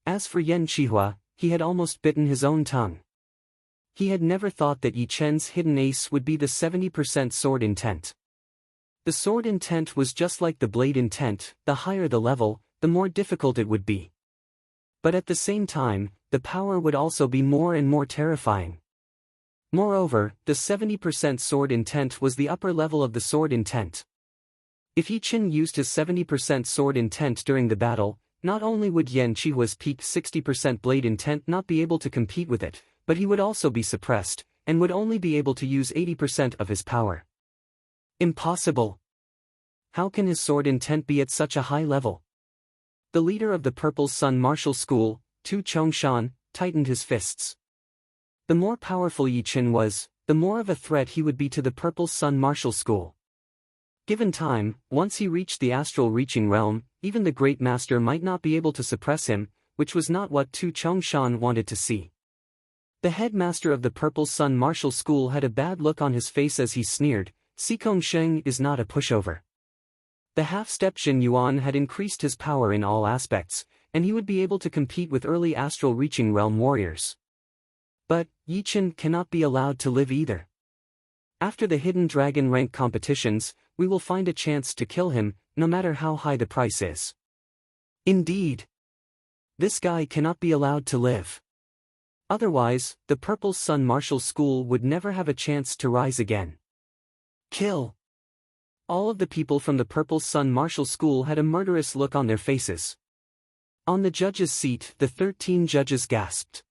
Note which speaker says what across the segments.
Speaker 1: As for Yan Qihua, he had almost bitten his own tongue. He had never thought that Yi Chen's hidden ace would be the 70% sword intent. The sword intent was just like the blade intent, the higher the level, the more difficult it would be. But at the same time, the power would also be more and more terrifying. Moreover, the 70% sword intent was the upper level of the sword intent. If Yi Chen used his 70% sword intent during the battle, not only would Yan Qihua's peak 60% blade intent not be able to compete with it, but he would also be suppressed, and would only be able to use 80% of his power. Impossible! How can his sword intent be at such a high level? The leader of the Purple Sun Martial School, Tu Chongshan, tightened his fists. The more powerful Yi Chen was, the more of a threat he would be to the Purple Sun Martial School. Given time, once he reached the astral reaching realm, even the Great Master might not be able to suppress him, which was not what Tu Chongshan wanted to see. The headmaster of the Purple Sun Martial School had a bad look on his face as he sneered, "Xikong Sheng is not a pushover." The half-step Jin Yuan had increased his power in all aspects, and he would be able to compete with early astral reaching realm warriors. But, Yi Chen cannot be allowed to live either. After the hidden dragon rank competitions, we will find a chance to kill him, no matter how high the price is. Indeed. This guy cannot be allowed to live. Otherwise, the Purple Sun Martial School would never have a chance to rise again. Kill! All of the people from the Purple Sun Martial School had a murderous look on their faces. On the judge's seat, the 13 judges gasped.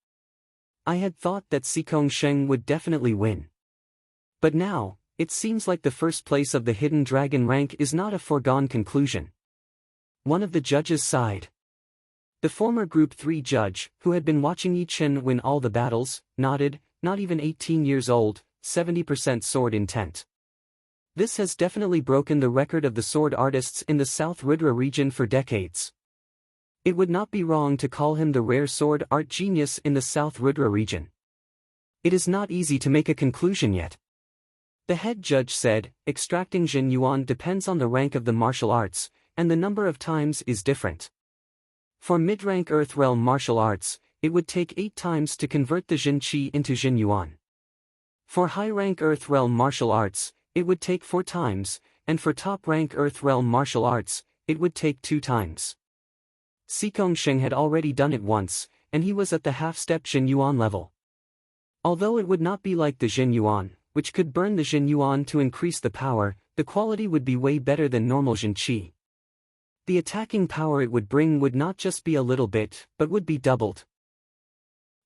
Speaker 1: I had thought that Xikong Sheng would definitely win. But now, it seems like the first place of the hidden dragon rank is not a foregone conclusion. One of the judges sighed. The former Group 3 judge, who had been watching Yi Chen win all the battles, nodded, not even 18 years old, 70% sword intent. This has definitely broken the record of the sword artists in the South Rudra region for decades. It would not be wrong to call him the rare sword art genius in the South Rudra region. It is not easy to make a conclusion yet. The head judge said, extracting Jin Yuan depends on the rank of the martial arts, and the number of times is different. For mid-rank Earth Realm martial arts, it would take 8 times to convert the Jin Qi into Jin Yuan. For high-rank Earth Realm martial arts, it would take 4 times, and for top-rank Earth Realm martial arts, it would take 2 times. Xikong Sheng had already done it once, and he was at the half-step Jin Yuan level. Although it would not be like the Jin Yuan, which could burn the Jin Yuan to increase the power, the quality would be way better than normal Jin Qi. The attacking power it would bring would not just be a little bit, but would be doubled.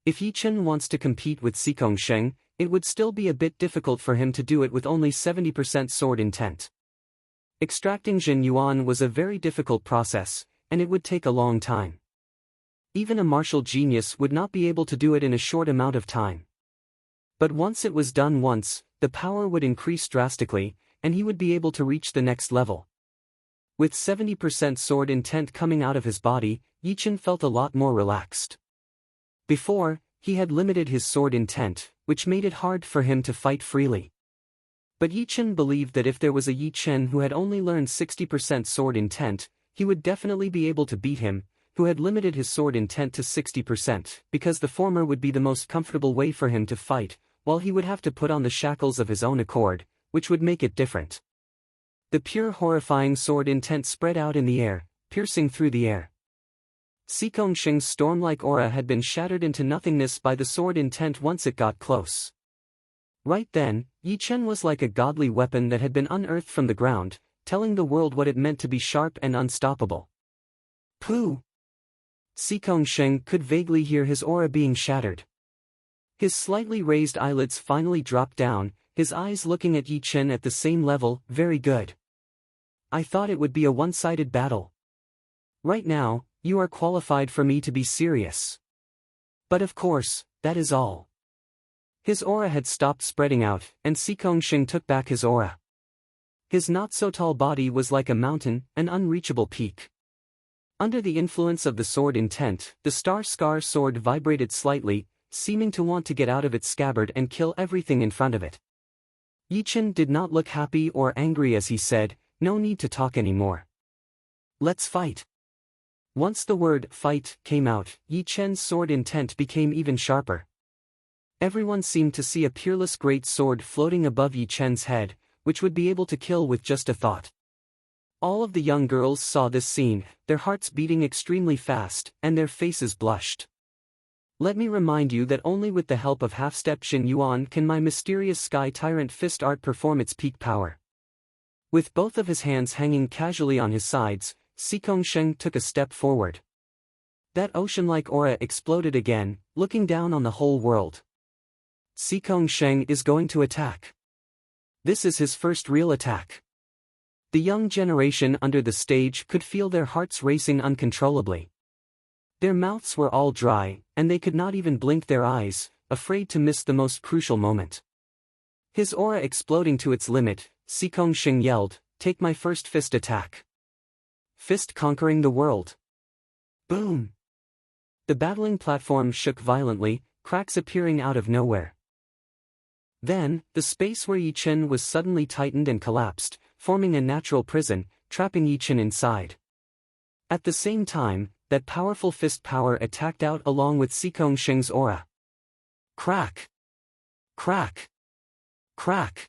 Speaker 1: If Yi Chen wants to compete with Xikong Sheng, it would still be a bit difficult for him to do it with only 70% sword intent. Extracting Jin Yuan was a very difficult process, and it would take a long time. Even a martial genius would not be able to do it in a short amount of time. But once it was done once, the power would increase drastically, and he would be able to reach the next level. With 70% sword intent coming out of his body, Yi Chen felt a lot more relaxed. Before, he had limited his sword intent, which made it hard for him to fight freely. But Yi Chen believed that if there was a Yi Chen who had only learned 60% sword intent, he would definitely be able to beat him, who had limited his sword intent to 60%, because the former would be the most comfortable way for him to fight, while he would have to put on the shackles of his own accord, which would make it different. The pure horrifying sword intent spread out in the air, piercing through the air. Xikong Sheng's storm-like aura had been shattered into nothingness by the sword intent once it got close. Right then, Yi Chen was like a godly weapon that had been unearthed from the ground, telling the world what it meant to be sharp and unstoppable. Pooh! Xikong Sheng could vaguely hear his aura being shattered. His slightly raised eyelids finally dropped down, his eyes looking at Yi Chen at the same level. Very good. I thought it would be a one-sided battle. Right now, you are qualified for me to be serious. But of course, that is all. His aura had stopped spreading out, and Xikong Sheng took back his aura. His not-so-tall body was like a mountain, an unreachable peak. Under the influence of the sword intent, the Star Scar sword vibrated slightly, seeming to want to get out of its scabbard and kill everything in front of it. Yi Chen did not look happy or angry as he said, "No need to talk anymore. Let's fight." Once the word fight came out, Yi Chen's sword intent became even sharper. Everyone seemed to see a peerless great sword floating above Yi Chen's head, which would be able to kill with just a thought. All of the young girls saw this scene, their hearts beating extremely fast, and their faces blushed. Let me remind you that only with the help of half-step Xin Yuan can my mysterious Sky Tyrant fist art perform its peak power. With both of his hands hanging casually on his sides, Xikong Sheng took a step forward. That ocean-like aura exploded again, looking down on the whole world. Xikong Sheng is going to attack. This is his first real attack. The young generation under the stage could feel their hearts racing uncontrollably. Their mouths were all dry, and they could not even blink their eyes, afraid to miss the most crucial moment. His aura exploding to its limit, Xikong Sheng yelled, "Take my first fist attack." Fist conquering the world. Boom! The battling platform shook violently, cracks appearing out of nowhere. Then, the space where Yi Chen was suddenly tightened and collapsed, forming a natural prison, trapping Yi Chen inside. At the same time, that powerful fist power attacked out along with Xikong Sheng's aura. Crack! Crack! Crack!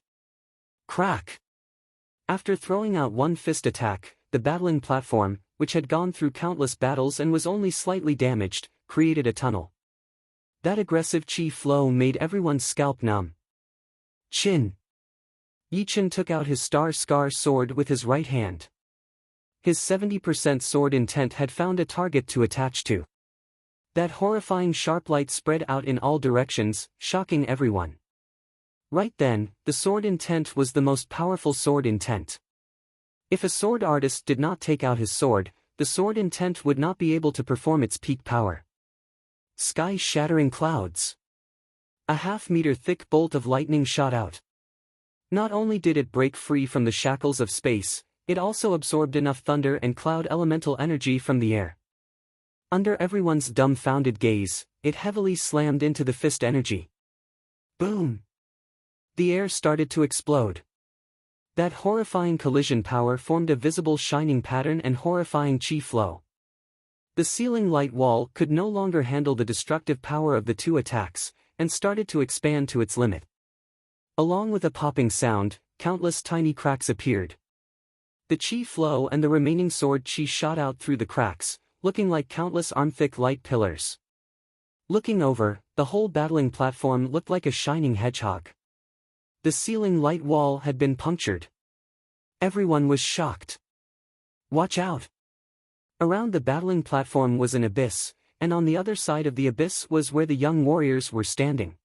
Speaker 1: Crack! After throwing out one fist attack, the battling platform, which had gone through countless battles and was only slightly damaged, created a tunnel. That aggressive chi flow made everyone's scalp numb. Chin! Yi Chen took out his star-scar sword with his right hand. His 70% sword intent had found a target to attach to. That horrifying sharp light spread out in all directions, shocking everyone. Right then, the sword intent was the most powerful sword intent. If a sword artist did not take out his sword, the sword intent would not be able to perform its peak power. Sky-shattering clouds. A half-meter thick bolt of lightning shot out. Not only did it break free from the shackles of space, it also absorbed enough thunder and cloud elemental energy from the air. Under everyone's dumbfounded gaze, it heavily slammed into the fist energy. Boom! The air started to explode. That horrifying collision power formed a visible shining pattern and horrifying chi flow. The ceiling light wall could no longer handle the destructive power of the two attacks, and started to expand to its limit. Along with a popping sound, countless tiny cracks appeared. The chi flow and the remaining sword chi shot out through the cracks, looking like countless arm-thick light pillars. Looking over, the whole battling platform looked like a shining hedgehog. The ceiling light wall had been punctured. Everyone was shocked. Watch out! Around the battling platform was an abyss, and on the other side of the abyss was where the young warriors were standing.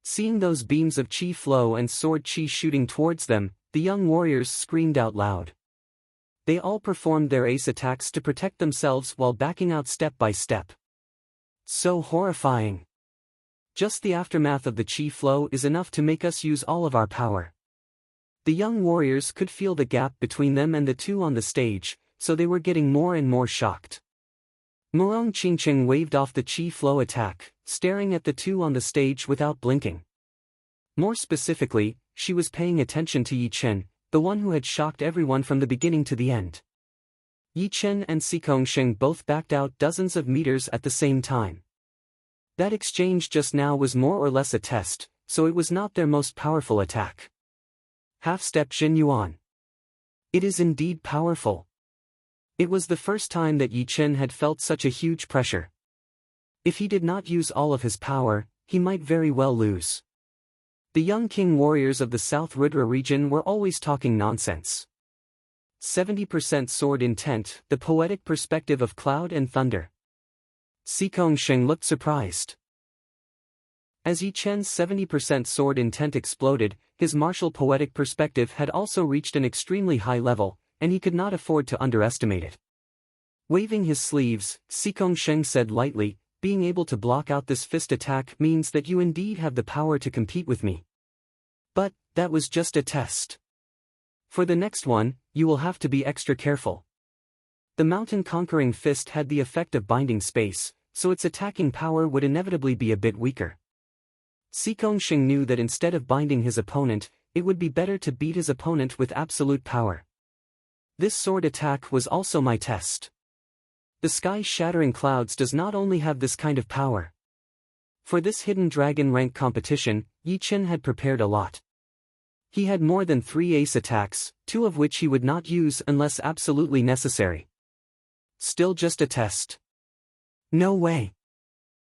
Speaker 1: Seeing those beams of chi flow and sword chi shooting towards them, the young warriors screamed out loud. They all performed their ace attacks to protect themselves while backing out step by step. So horrifying. Just the aftermath of the chi flow is enough to make us use all of our power. The young warriors could feel the gap between them and the two on the stage, so they were getting more and more shocked. Murong Qingqing waved off the chi flow attack, staring at the two on the stage without blinking. More specifically, she was paying attention to Yi Chen, the one who had shocked everyone from the beginning to the end. Yi Chen and Xikong Sheng both backed out dozens of meters at the same time. That exchange just now was more or less a test, so it was not their most powerful attack. Half-step Xin Yuan. It is indeed powerful. It was the first time that Yi Chen had felt such a huge pressure. If he did not use all of his power, he might very well lose. The young king warriors of the South Rudra region were always talking nonsense. 70% sword intent, the poetic perspective of cloud and thunder. Xikong Sheng looked surprised. As Yi Chen's 70% sword intent exploded, his martial poetic perspective had also reached an extremely high level, and he could not afford to underestimate it. Waving his sleeves, Xikong Sheng said lightly, "Being able to block out this fist attack means that you indeed have the power to compete with me. But, that was just a test. For the next one, you will have to be extra careful." The mountain-conquering fist had the effect of binding space, so its attacking power would inevitably be a bit weaker. Xikong Sheng knew that instead of binding his opponent, it would be better to beat his opponent with absolute power. This sword attack was also my test. The sky-shattering clouds does not only have this kind of power. For this hidden dragon rank competition, Yi Chen had prepared a lot. He had more than 3 ace attacks, 2 of which he would not use unless absolutely necessary. Still just a test. No way.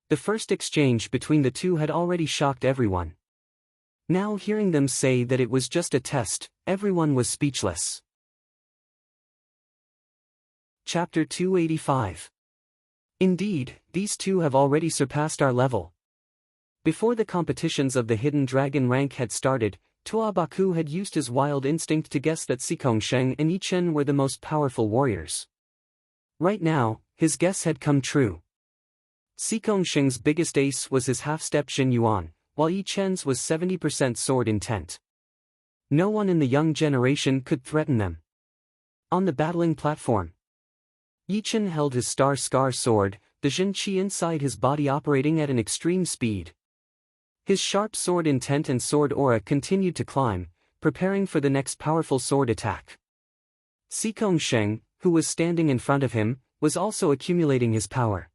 Speaker 1: The first exchange between the two had already shocked everyone. Now hearing them say that it was just a test, everyone was speechless. Chapter 285. Indeed, these two have already surpassed our level. Before the competitions of the hidden dragon rank had started, Tuabaku had used his wild instinct to guess that Xikongsheng and Yi Chen were the most powerful warriors. Right now, his guess had come true. Xikongsheng's biggest ace was his half-step Xin Yuan, while Yi Chen's was 70% sword intent. No one in the young generation could threaten them. On the battling platform, Yi Chen held his Star Scar sword, the Jin Qi inside his body operating at an extreme speed. His sharp sword intent and sword aura continued to climb, preparing for the next powerful sword attack. Xikongsheng, who was standing in front of him, was also accumulating his power.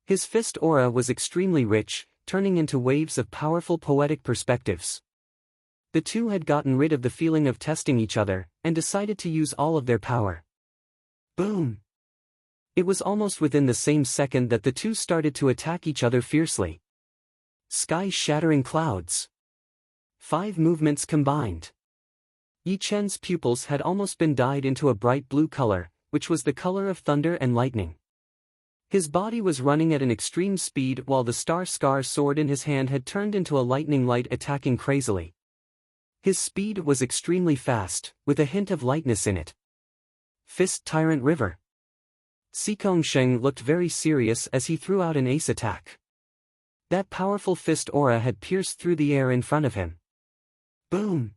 Speaker 1: His fist aura was extremely rich, turning into waves of powerful poetic perspectives. The two had gotten rid of the feeling of testing each other, and decided to use all of their power. Boom! It was almost within the same second that the two started to attack each other fiercely. Sky-shattering clouds. 5 movements combined. Yi Chen's pupils had almost been dyed into a bright blue color, which was the color of thunder and lightning. His body was running at an extreme speed while the Star Scar sword in his hand had turned into a lightning light attacking crazily. His speed was extremely fast, with a hint of lightness in it. Fist Tyrant River. Xikongsheng looked very serious as he threw out an ace attack. That powerful fist aura had pierced through the air in front of him. Boom!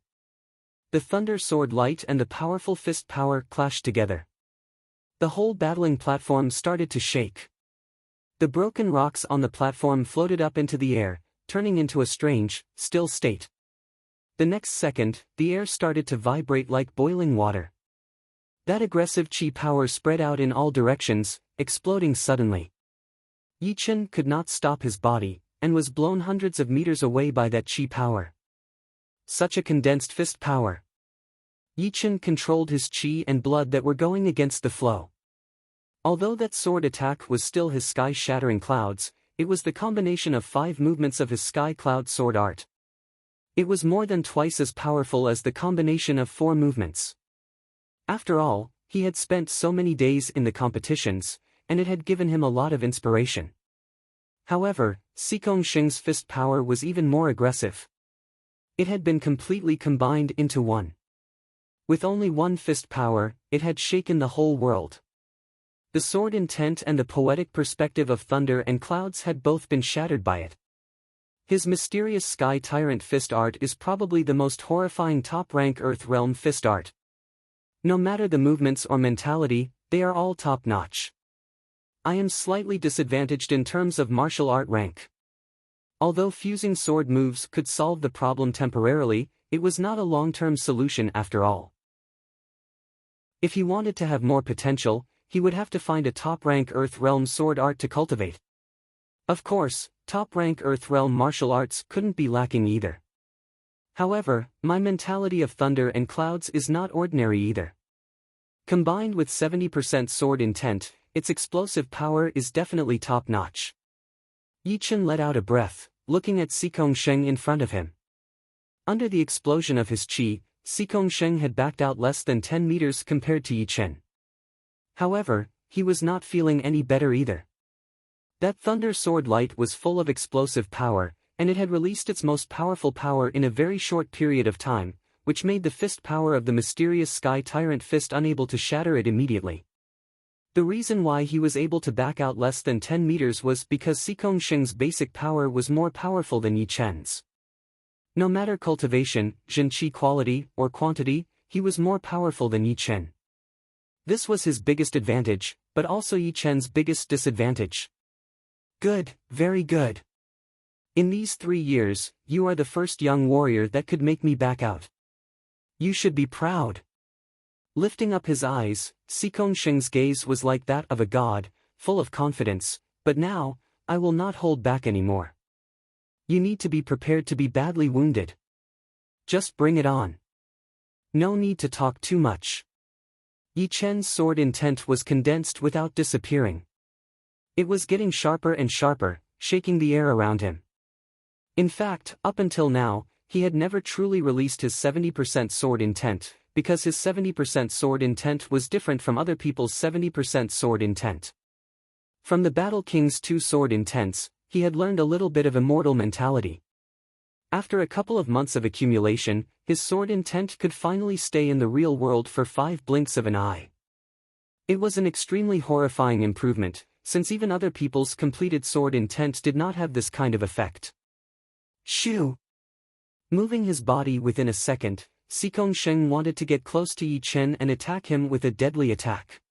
Speaker 1: The thunder sword light and the powerful fist power clashed together. The whole battling platform started to shake. The broken rocks on the platform floated up into the air, turning into a strange, still state. The next second, the air started to vibrate like boiling water. That aggressive chi power spread out in all directions, exploding suddenly. Yi Chen could not stop his body, and was blown hundreds of meters away by that chi power. Such a condensed fist power. Yi Chen controlled his chi and blood that were going against the flow. Although that sword attack was still his sky-shattering clouds, it was the combination of 5 movements of his sky cloud sword art. It was more than twice as powerful as the combination of 4 movements. After all, he had spent so many days in the competitions, and it had given him a lot of inspiration. However, Xikongsheng's fist power was even more aggressive. It had been completely combined into one. With only one fist power, it had shaken the whole world. The sword intent and the poetic perspective of thunder and clouds had both been shattered by it. His mysterious sky tyrant fist art is probably the most horrifying top-rank Earth Realm fist art. No matter the movements or mentality, they are all top-notch. I am slightly disadvantaged in terms of martial art rank. Although fusing sword moves could solve the problem temporarily, it was not a long-term solution after all. If he wanted to have more potential, he would have to find a top-rank Earth Realm sword art to cultivate. Of course, top-rank Earth Realm martial arts couldn't be lacking either. However, my mentality of thunder and clouds is not ordinary either. Combined with 70% sword intent, its explosive power is definitely top-notch. Yi Chen let out a breath, looking at Xikongsheng in front of him. Under the explosion of his chi, Xikongsheng had backed out less than 10 meters compared to Yi Chen. However, he was not feeling any better either. That thunder sword light was full of explosive power, and it had released its most powerful power in a very short period of time, which made the fist power of the mysterious sky tyrant fist unable to shatter it immediately. The reason why he was able to back out less than 10 meters was because Xikongsheng's basic power was more powerful than Yi Chen's. No matter cultivation, Jinqi quality, or quantity, he was more powerful than Yi Chen. This was his biggest advantage, but also Yi Chen's biggest disadvantage. Good, very good. In these 3 years, you are the first young warrior that could make me back out. You should be proud. Lifting up his eyes, Xing's gaze was like that of a god, full of confidence, but now, I will not hold back anymore. You need to be prepared to be badly wounded. Just bring it on. No need to talk too much. Yi Chen's sword intent was condensed without disappearing. It was getting sharper and sharper, shaking the air around him. In fact, up until now, he had never truly released his 70% sword intent, because his 70% sword intent was different from other people's 70% sword intent. From the Battle King's 2 sword intents, he had learned a little bit of immortal mentality. After a couple of months of accumulation, his sword intent could finally stay in the real world for 5 blinks of an eye. It was an extremely horrifying improvement, since even other people's completed sword intent did not have this kind of effect. Shoo! Moving his body within a second, Xing wanted to get close to Yi Chen and attack him with a deadly attack.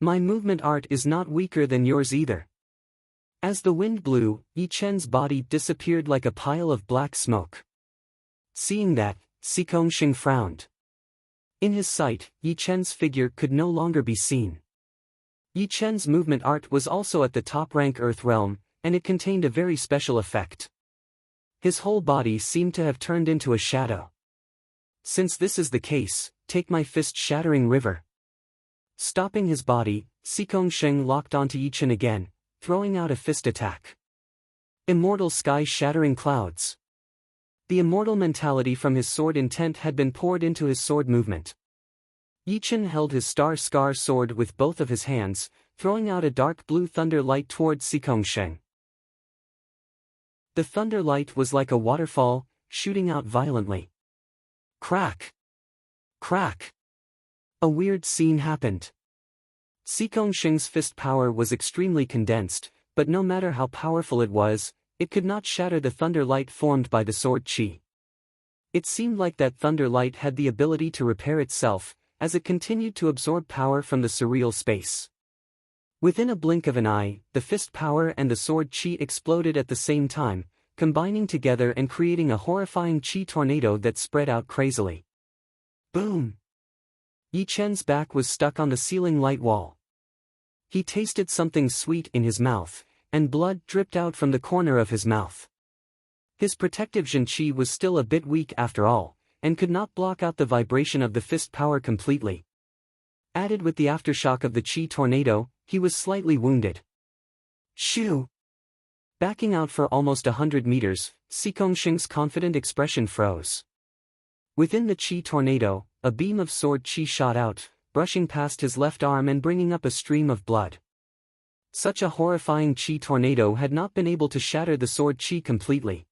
Speaker 1: My movement art is not weaker than yours either. As the wind blew, Yi Chen's body disappeared like a pile of black smoke. Seeing that, Xing frowned. In his sight, Yi Chen's figure could no longer be seen. Yi Chen's movement art was also at the top rank Earth realm, and it contained a very special effect. His whole body seemed to have turned into a shadow. Since this is the case, take my fist-shattering river. Stopping his body, Xing locked onto Yi Chen again, throwing out a fist attack. Immortal sky-shattering clouds. The immortal mentality from his sword intent had been poured into his sword movement. Yi Chen held his star sword with both of his hands, throwing out a dark blue thunder light towards Xing. The thunder light was like a waterfall, shooting out violently. Crack! Crack! A weird scene happened. Xing's fist power was extremely condensed, but no matter how powerful it was, it could not shatter the thunder light formed by the sword chi. It seemed like that thunder light had the ability to repair itself, as it continued to absorb power from the surreal space. Within a blink of an eye, the fist power and the sword chi exploded at the same time, combining together and creating a horrifying chi tornado that spread out crazily. Boom! Yi Chen's back was stuck on the ceiling light wall. He tasted something sweet in his mouth, and blood dripped out from the corner of his mouth. His protective Jin Chi was still a bit weak after all, and could not block out the vibration of the fist power completely. Added with the aftershock of the chi tornado, he was slightly wounded. Shoo! Backing out for almost 100 meters, Xing's confident expression froze. Within the chi tornado, a beam of sword chi shot out, brushing past his left arm and bringing up a stream of blood. Such a horrifying chi tornado had not been able to shatter the sword chi completely.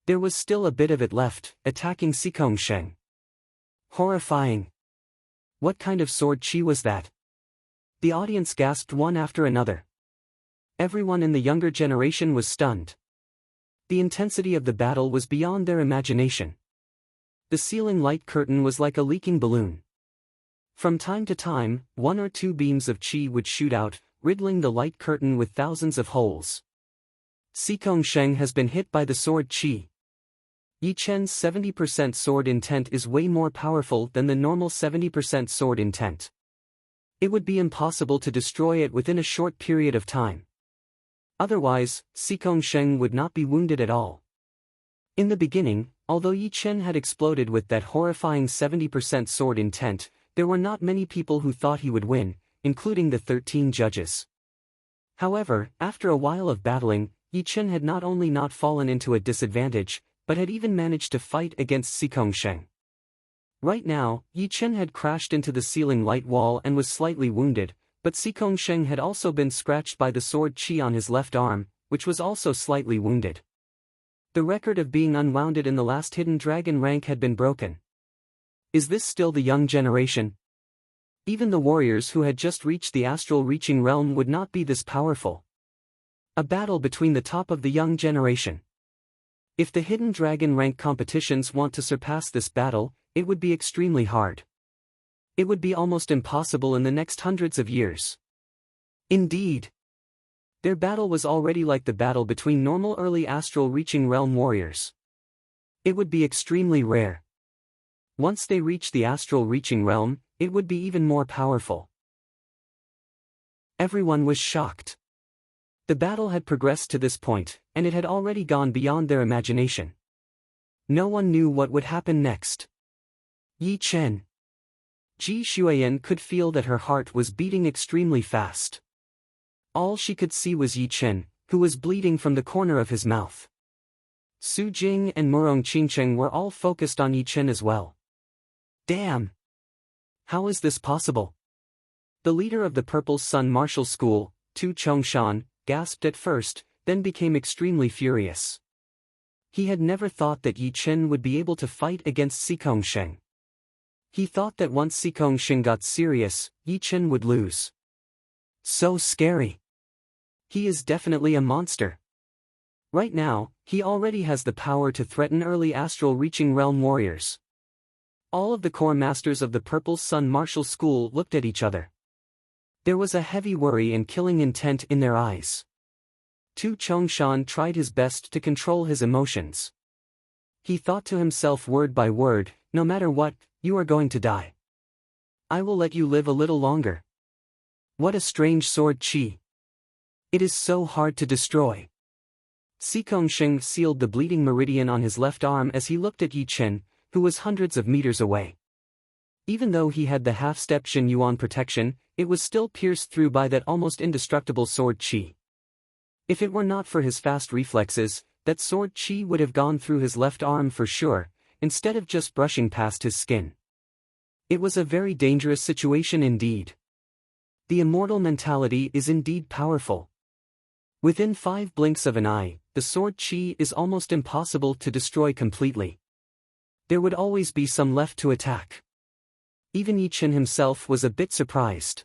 Speaker 1: There was still a bit of it left, attacking Xing. Horrifying! What kind of sword chi was that? The audience gasped one after another. Everyone in the younger generation was stunned. The intensity of the battle was beyond their imagination. The ceiling light curtain was like a leaking balloon. From time to time, 1 or 2 beams of chi would shoot out, riddling the light curtain with thousands of holes. Xing has been hit by the sword chi. Yi Chen's 70% sword intent is way more powerful than the normal 70% sword intent. It would be impossible to destroy it within a short period of time. Otherwise, Xing would not be wounded at all. In the beginning, although Yi Chen had exploded with that horrifying 70% sword intent, there were not many people who thought he would win, including the 13 judges. However, after a while of battling, Yi Chen had not only not fallen into a disadvantage, but had even managed to fight against Xing. Right now, Yi Chen had crashed into the ceiling light wall and was slightly wounded, but Xing had also been scratched by the sword chi on his left arm, which was also slightly wounded. The record of being unwounded in the last hidden dragon rank had been broken. Is this still the young generation? Even the warriors who had just reached the astral reaching realm would not be this powerful. A battle between the top of the young generation. If the hidden dragon rank competitions want to surpass this battle, it would be extremely hard. It would be almost impossible in the next hundreds of years. Indeed. Their battle was already like the battle between normal early astral reaching realm warriors. It would be extremely rare. Once they reach the astral reaching realm, it would be even more powerful. Everyone was shocked. The battle had progressed to this point, and it had already gone beyond their imagination. No one knew what would happen next. Yi Chen. Ji Xueyan could feel that her heart was beating extremely fast. All she could see was Yi Chen, who was bleeding from the corner of his mouth. Su Jing and Murong Qingcheng were all focused on Yi Chen as well. Damn! How is this possible? The leader of the Purple Sun Martial School, Tu Chongshan, gasped at first, then became extremely furious. He had never thought that Yi Chen would be able to fight against Xikongsheng. He thought that once Xikongsheng got serious, Yi Chen would lose. So scary. He is definitely a monster. Right now, he already has the power to threaten early astral-reaching realm warriors. All of the core masters of the Purple Sun Martial School looked at each other. There was a heavy worry and killing intent in their eyes. Tu Chongshan tried his best to control his emotions. He thought to himself word by word, no matter what, you are going to die. I will let you live a little longer. What a strange sword qi. It is so hard to destroy. Xikongsheng sealed the bleeding meridian on his left arm as he looked at Yi Chen, who was hundreds of meters away. Even though he had the half-step Jin Yuan protection, it was still pierced through by that almost indestructible sword qi. If it were not for his fast reflexes, that sword qi would have gone through his left arm for sure, instead of just brushing past his skin. It was a very dangerous situation indeed. The immortal mentality is indeed powerful. Within 5 blinks of an eye, the sword qi is almost impossible to destroy completely. There would always be some left to attack. Even Yi Chen himself was a bit surprised.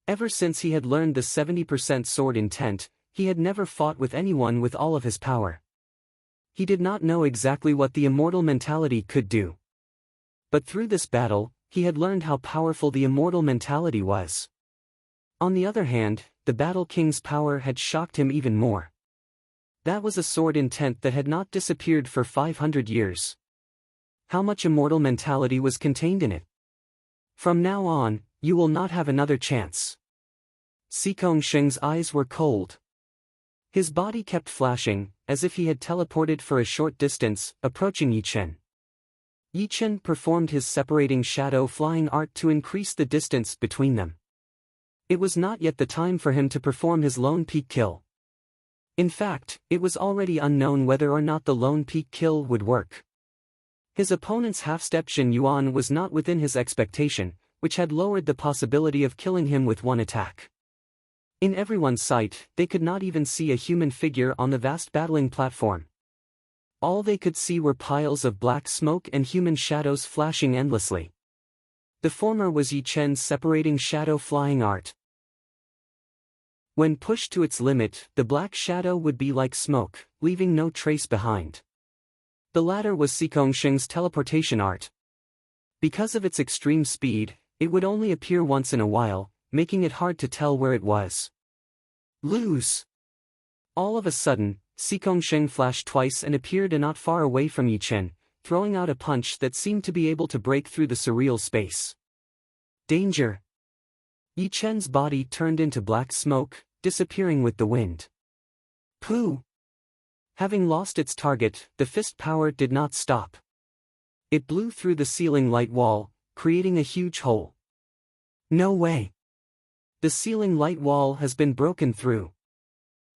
Speaker 1: Ever since he had learned the 70% sword intent, he had never fought with anyone with all of his power. He did not know exactly what the immortal mentality could do. But through this battle, he had learned how powerful the immortal mentality was. On the other hand, the Battle King's power had shocked him even more. That was a sword intent that had not disappeared for 500 years. How much immortal mentality was contained in it? From now on, you will not have another chance. Xikongsheng's eyes were cold. His body kept flashing, as if he had teleported for a short distance, approaching Yi Chen. Yi Chen performed his separating shadow flying art to increase the distance between them. It was not yet the time for him to perform his lone peak kill. In fact, it was already unknown whether or not the lone peak kill would work. His opponent's half-step Jin Yuan was not within his expectation, which had lowered the possibility of killing him with one attack. In everyone's sight, they could not even see a human figure on the vast battling platform. All they could see were piles of black smoke and human shadows flashing endlessly. The former was Yi Chen's separating shadow flying art. When pushed to its limit, the black shadow would be like smoke, leaving no trace behind. The latter was Xikongsheng's teleportation art. Because of its extreme speed, it would only appear once in a while, making it hard to tell where it was. Lose! All of a sudden, Xikongsheng flashed twice and appeared not far away from Yi Chen, throwing out a punch that seemed to be able to break through the surreal space. Danger! Yi Chen's body turned into black smoke, disappearing with the wind. Pooh! Having lost its target, the fist power did not stop. It blew through the ceiling light wall, creating a huge hole. No way! The ceiling light wall has been broken through.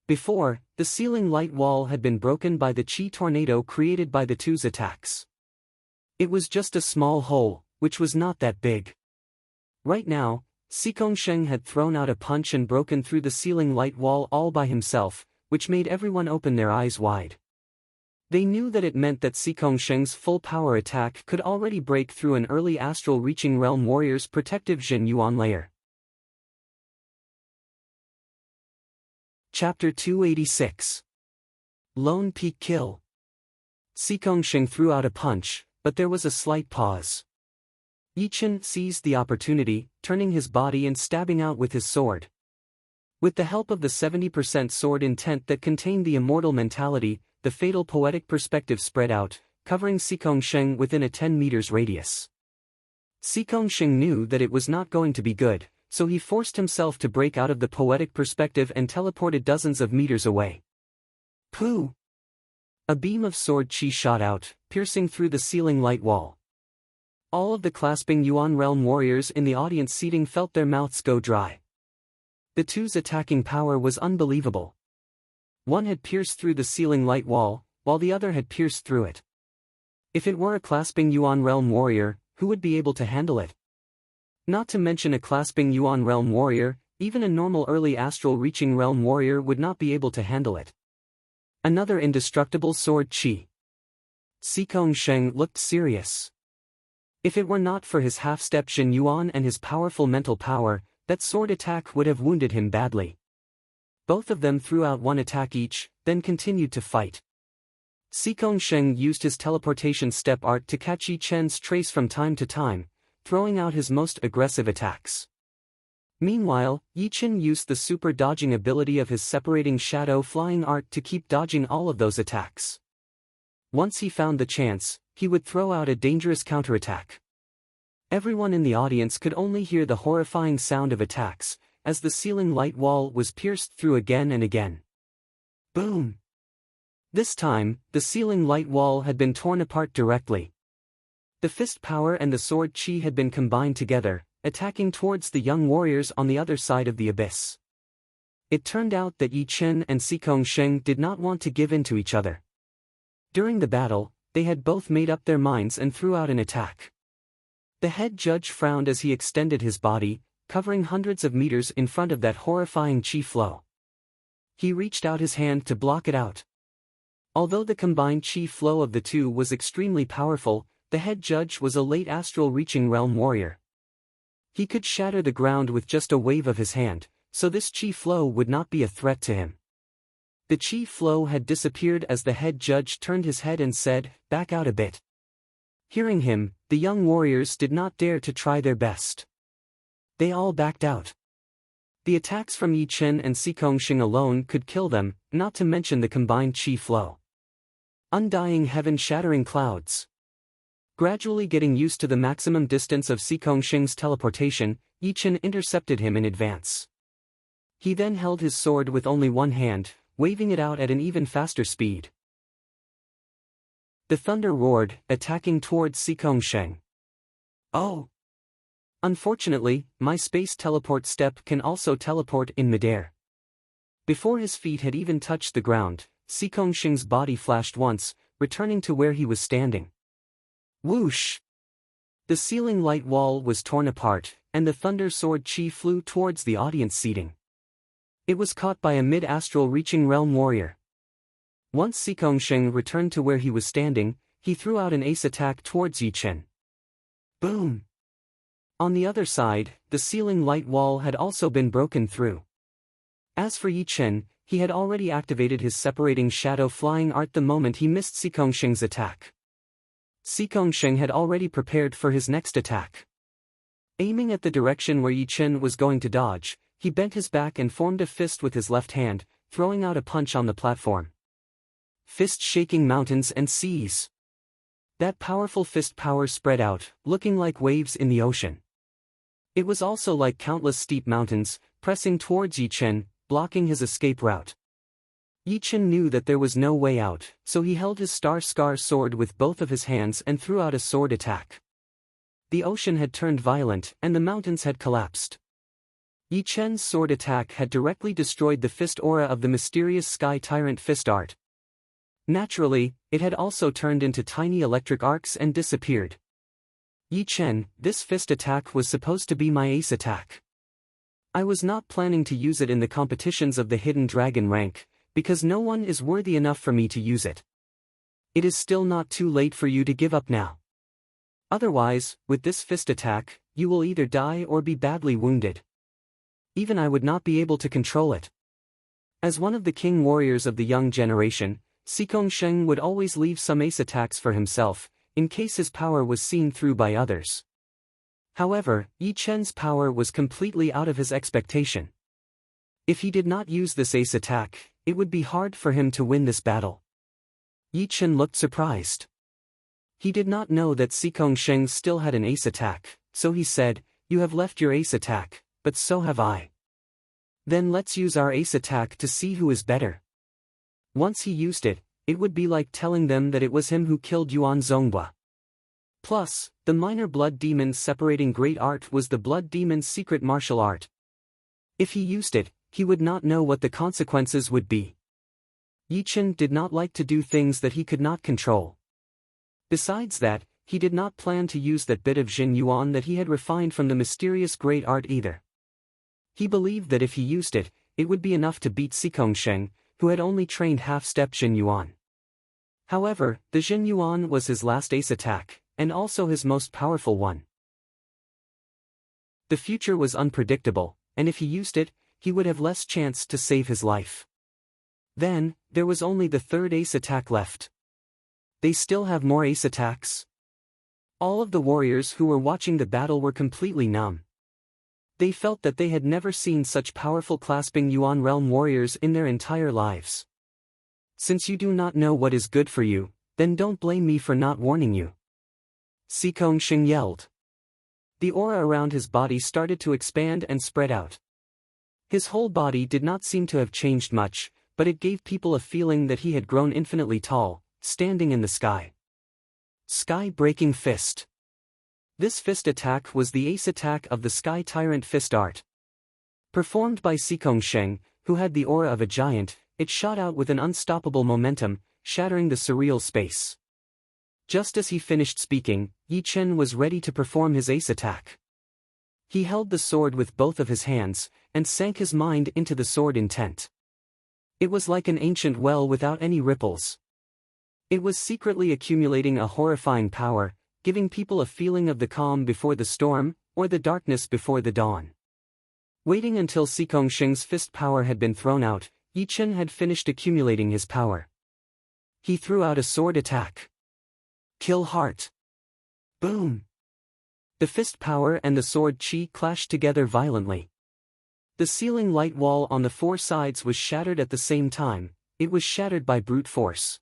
Speaker 1: Before, the ceiling light wall had been broken by the chi tornado created by the two's attacks. It was just a small hole, which was not that big. Right now, Xikongsheng had thrown out a punch and broken through the ceiling light wall all by himself, which made everyone open their eyes wide. They knew that it meant that Xikongsheng's full power attack could already break through an early astral reaching realm warrior's protective Jin Yuan layer. Chapter 286. Lone Peak Kill. Xikongsheng threw out a punch, but there was a slight pause. Yi Chen seized the opportunity, turning his body and stabbing out with his sword. With the help of the 70% sword intent that contained the immortal mentality, the fatal poetic perspective spread out, covering Xikongsheng within a 10 meters radius. Xing knew that it was not going to be good, so he forced himself to break out of the poetic perspective and teleported dozens of meters away. Pooh! A beam of sword chi shot out, piercing through the ceiling light wall. All of the clasping Yuan realm warriors in the audience seating felt their mouths go dry. The two's attacking power was unbelievable. One had pierced through the ceiling light wall, while the other had pierced through it. If it were a clasping Yuan realm warrior, who would be able to handle it? Not to mention a clasping Yuan realm warrior, even a normal early astral reaching realm warrior would not be able to handle it. Another indestructible sword chi. Sheng looked serious. If it were not for his half-step Shen Yuan and his powerful mental power, that sword attack would have wounded him badly. Both of them threw out one attack each, then continued to fight. Sheng used his teleportation step art to catch Yi Chen's trace from time to time, throwing out his most aggressive attacks. Meanwhile, Yi Chen used the super dodging ability of his separating shadow flying art to keep dodging all of those attacks. Once he found the chance, he would throw out a dangerous counterattack. Everyone in the audience could only hear the horrifying sound of attacks, as the ceiling light wall was pierced through again and again. Boom! This time, the ceiling light wall had been torn apart directly. The fist power and the sword chi had been combined together, attacking towards the young warriors on the other side of the abyss. It turned out that Yi Chen and Sheng did not want to give in to each other. During the battle, they had both made up their minds and threw out an attack. The head judge frowned as he extended his body, covering hundreds of meters in front of that horrifying chi flow. He reached out his hand to block it out. Although the combined chi flow of the two was extremely powerful, the head judge was a late astral reaching realm warrior. He could shatter the ground with just a wave of his hand, so this chi flow would not be a threat to him. The chi flow had disappeared as the head judge turned his head and said, "Back out a bit." Hearing him, the young warriors did not dare to try their best. They all backed out. The attacks from Yi Chen and Sheng alone could kill them, not to mention the combined chi flow. Undying heaven-shattering clouds. Gradually getting used to the maximum distance of Sheng's teleportation, Yi Chen intercepted him in advance. He then held his sword with only one hand, waving it out at an even faster speed. The thunder roared, attacking towards Sheng. Oh! Unfortunately, my space teleport step can also teleport in midair. Before his feet had even touched the ground, Sheng's body flashed once, returning to where he was standing. Whoosh! The ceiling light wall was torn apart, and the thunder sword chi flew towards the audience seating. It was caught by a mid-astral reaching realm warrior. Once Sheng returned to where he was standing, he threw out an ace attack towards Yi Chen. Boom! On the other side, the ceiling light wall had also been broken through. As for Yi Chen, he had already activated his separating shadow flying art the moment he missed Sheng's attack. Sheng had already prepared for his next attack. Aiming at the direction where Yi Chen was going to dodge, he bent his back and formed a fist with his left hand, throwing out a punch on the platform. Fist shaking mountains and seas. That powerful fist power spread out, looking like waves in the ocean. It was also like countless steep mountains, pressing towards Yi Chen, blocking his escape route. Yi Chen knew that there was no way out, so he held his star scar sword with both of his hands and threw out a sword attack. The ocean had turned violent and the mountains had collapsed. Yi Chen's sword attack had directly destroyed the fist aura of the mysterious sky tyrant fist art. Naturally, it had also turned into tiny electric arcs and disappeared. Yi Chen, this fist attack was supposed to be my ace attack. I was not planning to use it in the competitions of the Hidden Dragon rank, because no one is worthy enough for me to use it. It is still not too late for you to give up now. Otherwise, with this fist attack, you will either die or be badly wounded. Even I would not be able to control it. As one of the king warriors of the young generation, Sheng would always leave some ace attacks for himself, in case his power was seen through by others. However, Yi Chen's power was completely out of his expectation. If he did not use this ace attack, it would be hard for him to win this battle. Yi Chen looked surprised. He did not know that Sheng still had an ace attack, so he said, "You have left your ace attack, but so have I. Then let's use our ace attack to see who is better." Once he used it, it would be like telling them that it was him who killed Yuan Zonghua. Plus, the minor blood demon's separating great art was the blood demon's secret martial art. If he used it, he would not know what the consequences would be. Yi Chen did not like to do things that he could not control. Besides that, he did not plan to use that bit of Jin Yuan that he had refined from the mysterious great art either. He believed that if he used it, it would be enough to beat Xikong Sheng, who had only trained half-step Jin Yuan. However, the Jin Yuan was his last ace attack, and also his most powerful one. The future was unpredictable, and if he used it, he would have less chance to save his life. Then, there was only the third ace attack left. They still have more ace attacks? All of the warriors who were watching the battle were completely numb. They felt that they had never seen such powerful clasping Yuan realm warriors in their entire lives. Since you do not know what is good for you, then don't blame me for not warning you. Xikong Sheng yelled. The aura around his body started to expand and spread out. His whole body did not seem to have changed much, but it gave people a feeling that he had grown infinitely tall, standing in the sky. Sky-breaking fist. This fist attack was the ace attack of the Sky Tyrant fist art. Performed by Xikong Sheng, who had the aura of a giant, it shot out with an unstoppable momentum, shattering the surreal space. Just as he finished speaking, Yi Chen was ready to perform his ace attack. He held the sword with both of his hands, and sank his mind into the sword intent. It was like an ancient well without any ripples. It was secretly accumulating a horrifying power, giving people a feeling of the calm before the storm, or the darkness before the dawn. Waiting until Xikong Sheng's fist power had been thrown out, Yi Chen had finished accumulating his power. He threw out a sword attack. Kill Heart. Boom! The fist power and the sword chi clashed together violently. The ceiling light wall on the four sides was shattered at the same time. It was shattered by brute force.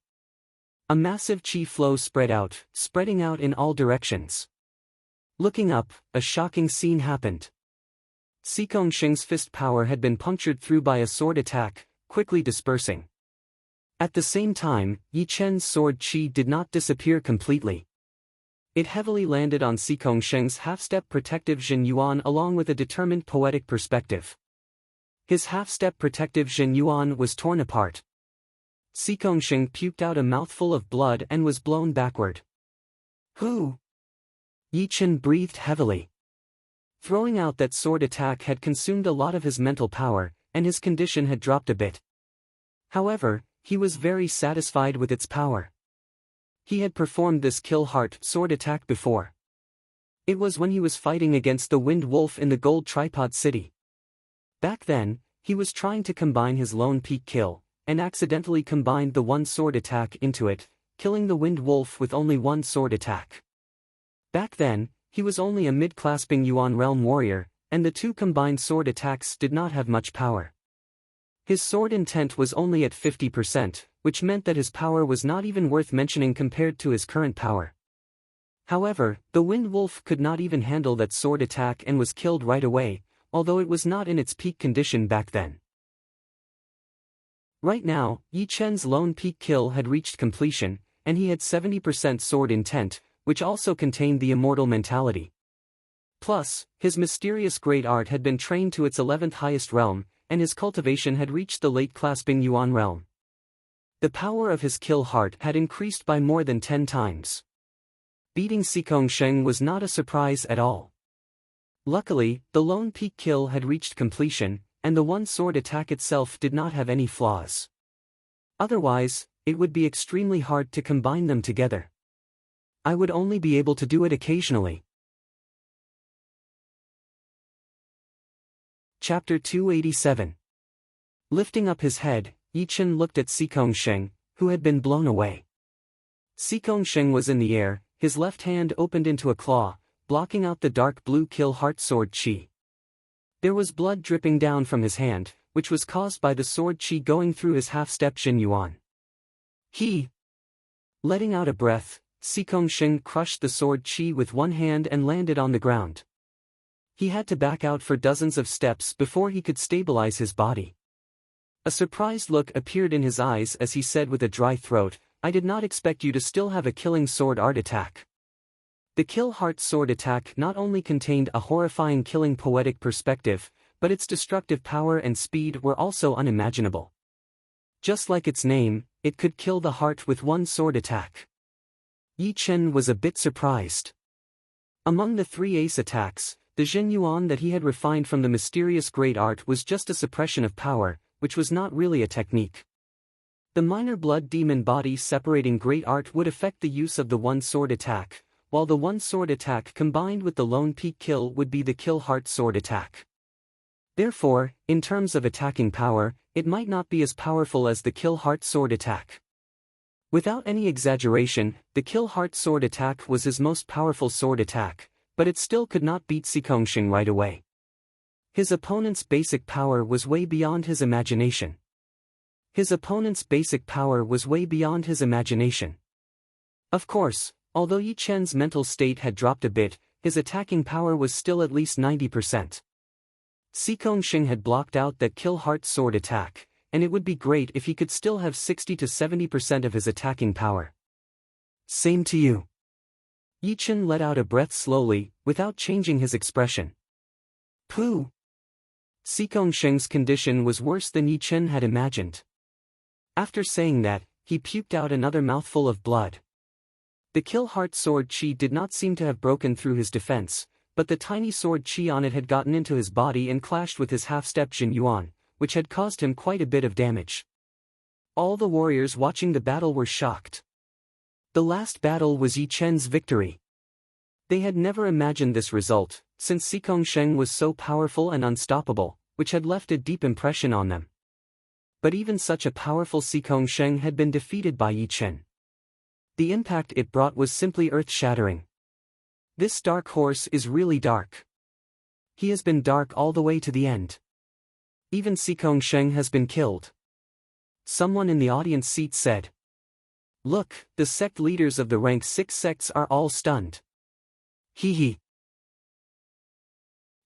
Speaker 1: A massive chi flow spread out, spreading out in all directions. Looking up, a shocking scene happened. Xikong Sheng's fist power had been punctured through by a sword attack, quickly dispersing. At the same time, Yi Chen's sword chi did not disappear completely. It heavily landed on Xikong Sheng's half-step protective Jin Yuan along with a determined poetic perspective. His half-step protective Jin Yuan was torn apart. Xikong Sheng puked out a mouthful of blood and was blown backward. Who? Yi Chen breathed heavily. Throwing out that sword attack had consumed a lot of his mental power, and his condition had dropped a bit. However, he was very satisfied with its power. He had performed this kill heart sword attack before. It was when he was fighting against the Wind Wolf in the Gold Tripod City. Back then, he was trying to combine his lone peak kill, and accidentally combined the one sword attack into it, killing the Wind Wolf with only one sword attack. Back then, he was only a mid-clasping Yuan realm warrior, and the two combined sword attacks did not have much power. His sword intent was only at 50%, which meant that his power was not even worth mentioning compared to his current power. However, the Wind Wolf could not even handle that sword attack and was killed right away, although it was not in its peak condition back then. Right now, Yi Chen's lone peak kill had reached completion, and he had 70% sword intent, which also contained the immortal mentality. Plus, his mysterious great art had been trained to its 11th highest realm, and his cultivation had reached the late clasping Yuan realm. The power of his kill heart had increased by more than 10 times. Beating Xikong Sheng was not a surprise at all. Luckily, the lone peak kill had reached completion, and the one sword attack itself did not have any flaws. Otherwise, it would be extremely hard to combine them together. I would only be able to do it occasionally. Chapter 287. Lifting up his head, Yi Chen looked at Xikong Sheng, who had been blown away. Xikong Sheng was in the air, his left hand opened into a claw, blocking out the dark blue kill heart sword chi. There was blood dripping down from his hand, which was caused by the sword chi going through his half-step Jin Yuan. Letting out a breath, Sikongshin crushed the sword chi with one hand and landed on the ground. He had to back out for dozens of steps before he could stabilize his body. A surprised look appeared in his eyes as he said with a dry throat, "I did not expect you to still have a killing sword art attack." The Kill Heart sword attack not only contained a horrifying killing poetic perspective, but its destructive power and speed were also unimaginable. Just like its name, it could kill the heart with one sword attack. Yi Chen was a bit surprised. Among the three ace attacks, the Zhen Yuan that he had refined from the mysterious great art was just a suppression of power, which was not really a technique. The minor blood demon body separating great art would affect the use of the one sword attack, while the one sword attack combined with the lone peak kill would be the Kill Heart sword attack. Therefore, in terms of attacking power, it might not be as powerful as the Kill Heart sword attack. Without any exaggeration, the Kill Heart sword attack was his most powerful sword attack, but it still could not beat Sikongshin right away. His opponent's basic power was way beyond his imagination. Of course, although Yi Chen's mental state had dropped a bit, his attacking power was still at least 90%. Sikongshin had blocked out that Kill Heart sword attack, and it would be great if he could still have 60 to 70% of his attacking power. Same to you. Yi Chen let out a breath slowly, without changing his expression. Pooh! Sikongshin's condition was worse than Yi Chen had imagined. After saying that, he puked out another mouthful of blood. The Kill Heart sword chi did not seem to have broken through his defense, but the tiny sword chi on it had gotten into his body and clashed with his half-step Jin Yuan, which had caused him quite a bit of damage. All the warriors watching the battle were shocked. The last battle was Yi Chen's victory. They had never imagined this result, since Sikongshin was so powerful and unstoppable, which had left a deep impression on them. But even such a powerful Sikongshin had been defeated by Yi Chen. The impact it brought was simply earth-shattering. This dark horse is really dark. He has been dark all the way to the end. Even Sikongshin has been killed. Someone in the audience seat said. Look, the sect leaders of the rank 6 sects are all stunned. Hee hee.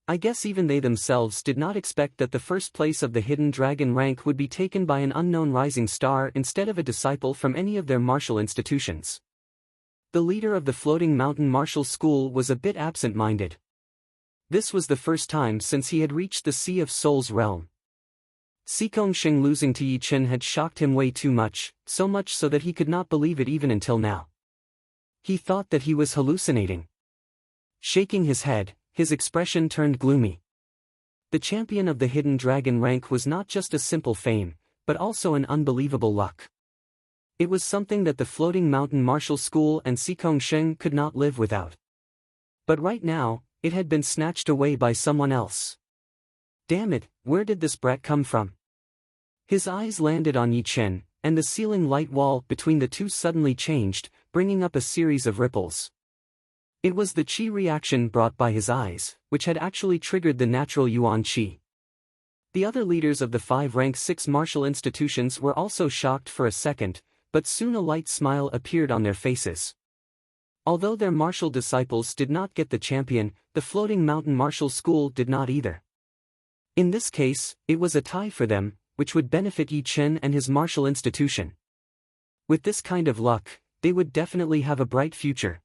Speaker 1: I guess even they themselves did not expect that the first place of the Hidden Dragon rank would be taken by an unknown rising star instead of a disciple from any of their martial institutions. The leader of the Floating Mountain Martial School was a bit absent-minded. This was the first time since he had reached the Sea of Souls realm. Sikongshin losing to Yi Chen had shocked him way too much, so much so that he could not believe it even until now. He thought that he was hallucinating. Shaking his head, his expression turned gloomy. The champion of the Hidden Dragon rank was not just a simple fame, but also an unbelievable luck. It was something that the Floating Mountain Martial School and Sikongshin could not live without. But right now, it had been snatched away by someone else. Damn it, where did this brat come from? His eyes landed on Yi Chen, and the ceiling light wall between the two suddenly changed, bringing up a series of ripples. It was the chi reaction brought by his eyes, which had actually triggered the natural Yuan chi. The other leaders of the 5 rank 6 martial institutions were also shocked for a second, but soon a light smile appeared on their faces. Although their martial disciples did not get the champion, the Floating Mountain Martial School did not either. In this case, it was a tie for them, which would benefit Yi Chen and his martial institution. With this kind of luck, they would definitely have a bright future.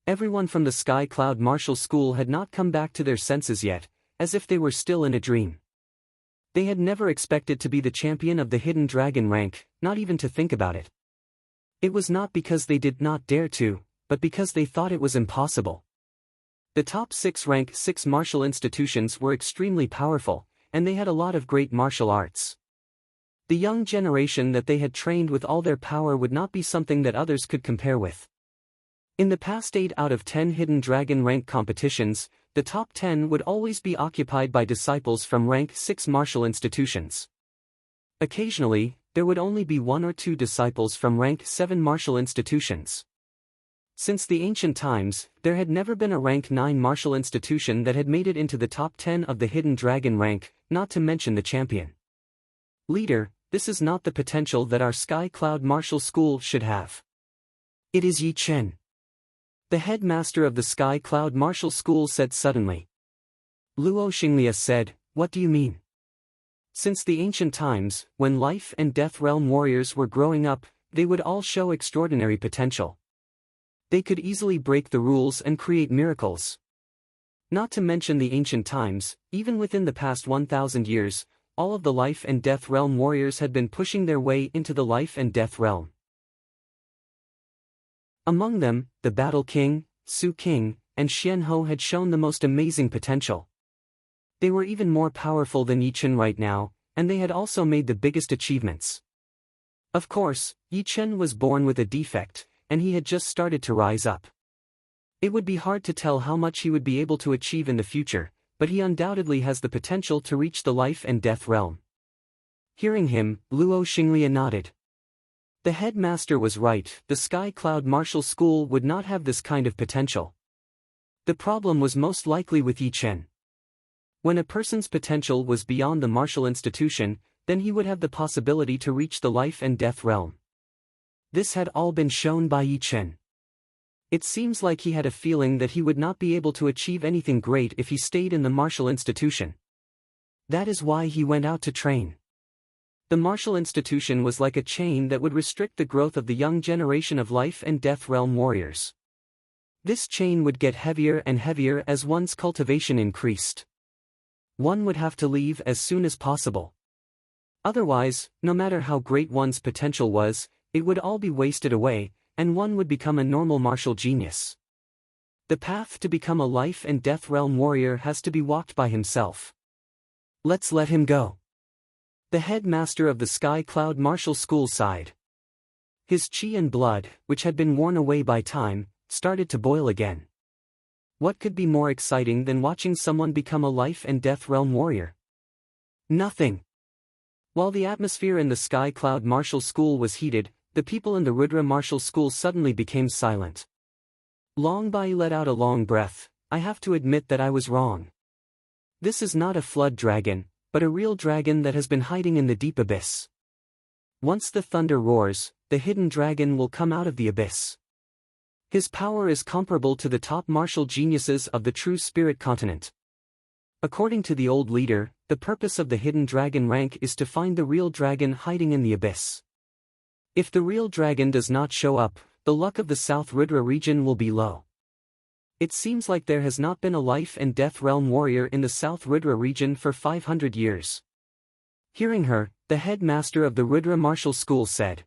Speaker 1: Everyone from the Sky Cloud Martial School had not come back to their senses yet, as if they were still in a dream. They had never expected to be the champion of the Hidden Dragon rank, not even to think about it. It was not because they did not dare to, but because they thought it was impossible. The top 6 rank 6 martial institutions were extremely powerful, and they had a lot of great martial arts. The young generation that they had trained with all their power would not be something that others could compare with. In the past 8 out of 10 Hidden Dragon rank competitions, the top 10 would always be occupied by disciples from rank 6 martial institutions. Occasionally, there would only be 1 or 2 disciples from rank 7 martial institutions. Since the ancient times, there had never been a rank 9 martial institution that had made it into the top 10 of the Hidden Dragon rank, not to mention the champion. Leader, this is not the potential that our Sky Cloud Martial School should have. It is Yi Chen. The headmaster of the Sky Cloud Martial School said suddenly. Luo Xinglia said, "What do you mean?" Since the ancient times, when life and death realm warriors were growing up, they would all show extraordinary potential. They could easily break the rules and create miracles. Not to mention the ancient times, even within the past 1,000 years, all of the life and death realm warriors had been pushing their way into the life and death realm. Among them, the Battle King, Su King, and Xian Ho had shown the most amazing potential. They were even more powerful than Yi Chen right now, and they had also made the biggest achievements. Of course, Yi Chen was born with a defect, and he had just started to rise up. It would be hard to tell how much he would be able to achieve in the future, but he undoubtedly has the potential to reach the life and death realm. Hearing him, Luo Xinglia nodded. The headmaster was right, the Sky Cloud Martial School would not have this kind of potential. The problem was most likely with Yi Chen. When a person's potential was beyond the martial institution, then he would have the possibility to reach the life and death realm. This had all been shown by Yi Chen. It seems like he had a feeling that he would not be able to achieve anything great if he stayed in the martial institution. That is why he went out to train. The martial institution was like a chain that would restrict the growth of the young generation of life and death realm warriors. This chain would get heavier and heavier as one's cultivation increased. One would have to leave as soon as possible. Otherwise, no matter how great one's potential was, it would all be wasted away, and one would become a normal martial genius. The path to become a life and death realm warrior has to be walked by himself. Let's let him go. The headmaster of the Sky Cloud Martial School sighed. His qi and blood, which had been worn away by time, started to boil again. What could be more exciting than watching someone become a life and death realm warrior? Nothing. While the atmosphere in the Sky Cloud Martial School was heated, the people in the Rudra Martial School suddenly became silent. Long Bai let out a long breath. I have to admit that I was wrong. This is not a flood dragon, but a real dragon that has been hiding in the deep abyss. Once the thunder roars, the hidden dragon will come out of the abyss. His power is comparable to the top martial geniuses of the true spirit continent. According to the old leader, the purpose of the hidden dragon rank is to find the real dragon hiding in the abyss. If the real dragon does not show up, the luck of the South Rudra region will be low. It seems like there has not been a life and death realm warrior in the South Rudra region for 500 years. Hearing her, the headmaster of the Rudra Martial School said.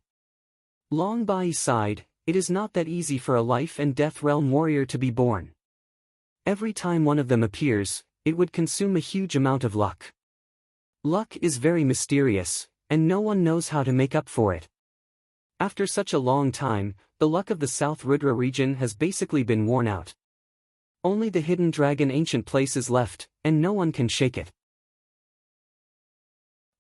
Speaker 1: Long Bai sighed. It is not that easy for a life and death realm warrior to be born. Every time one of them appears, it would consume a huge amount of luck. Luck is very mysterious, and no one knows how to make up for it. After such a long time, the luck of the South Rudra region has basically been worn out. Only the hidden dragon ancient place is left, and no one can shake it.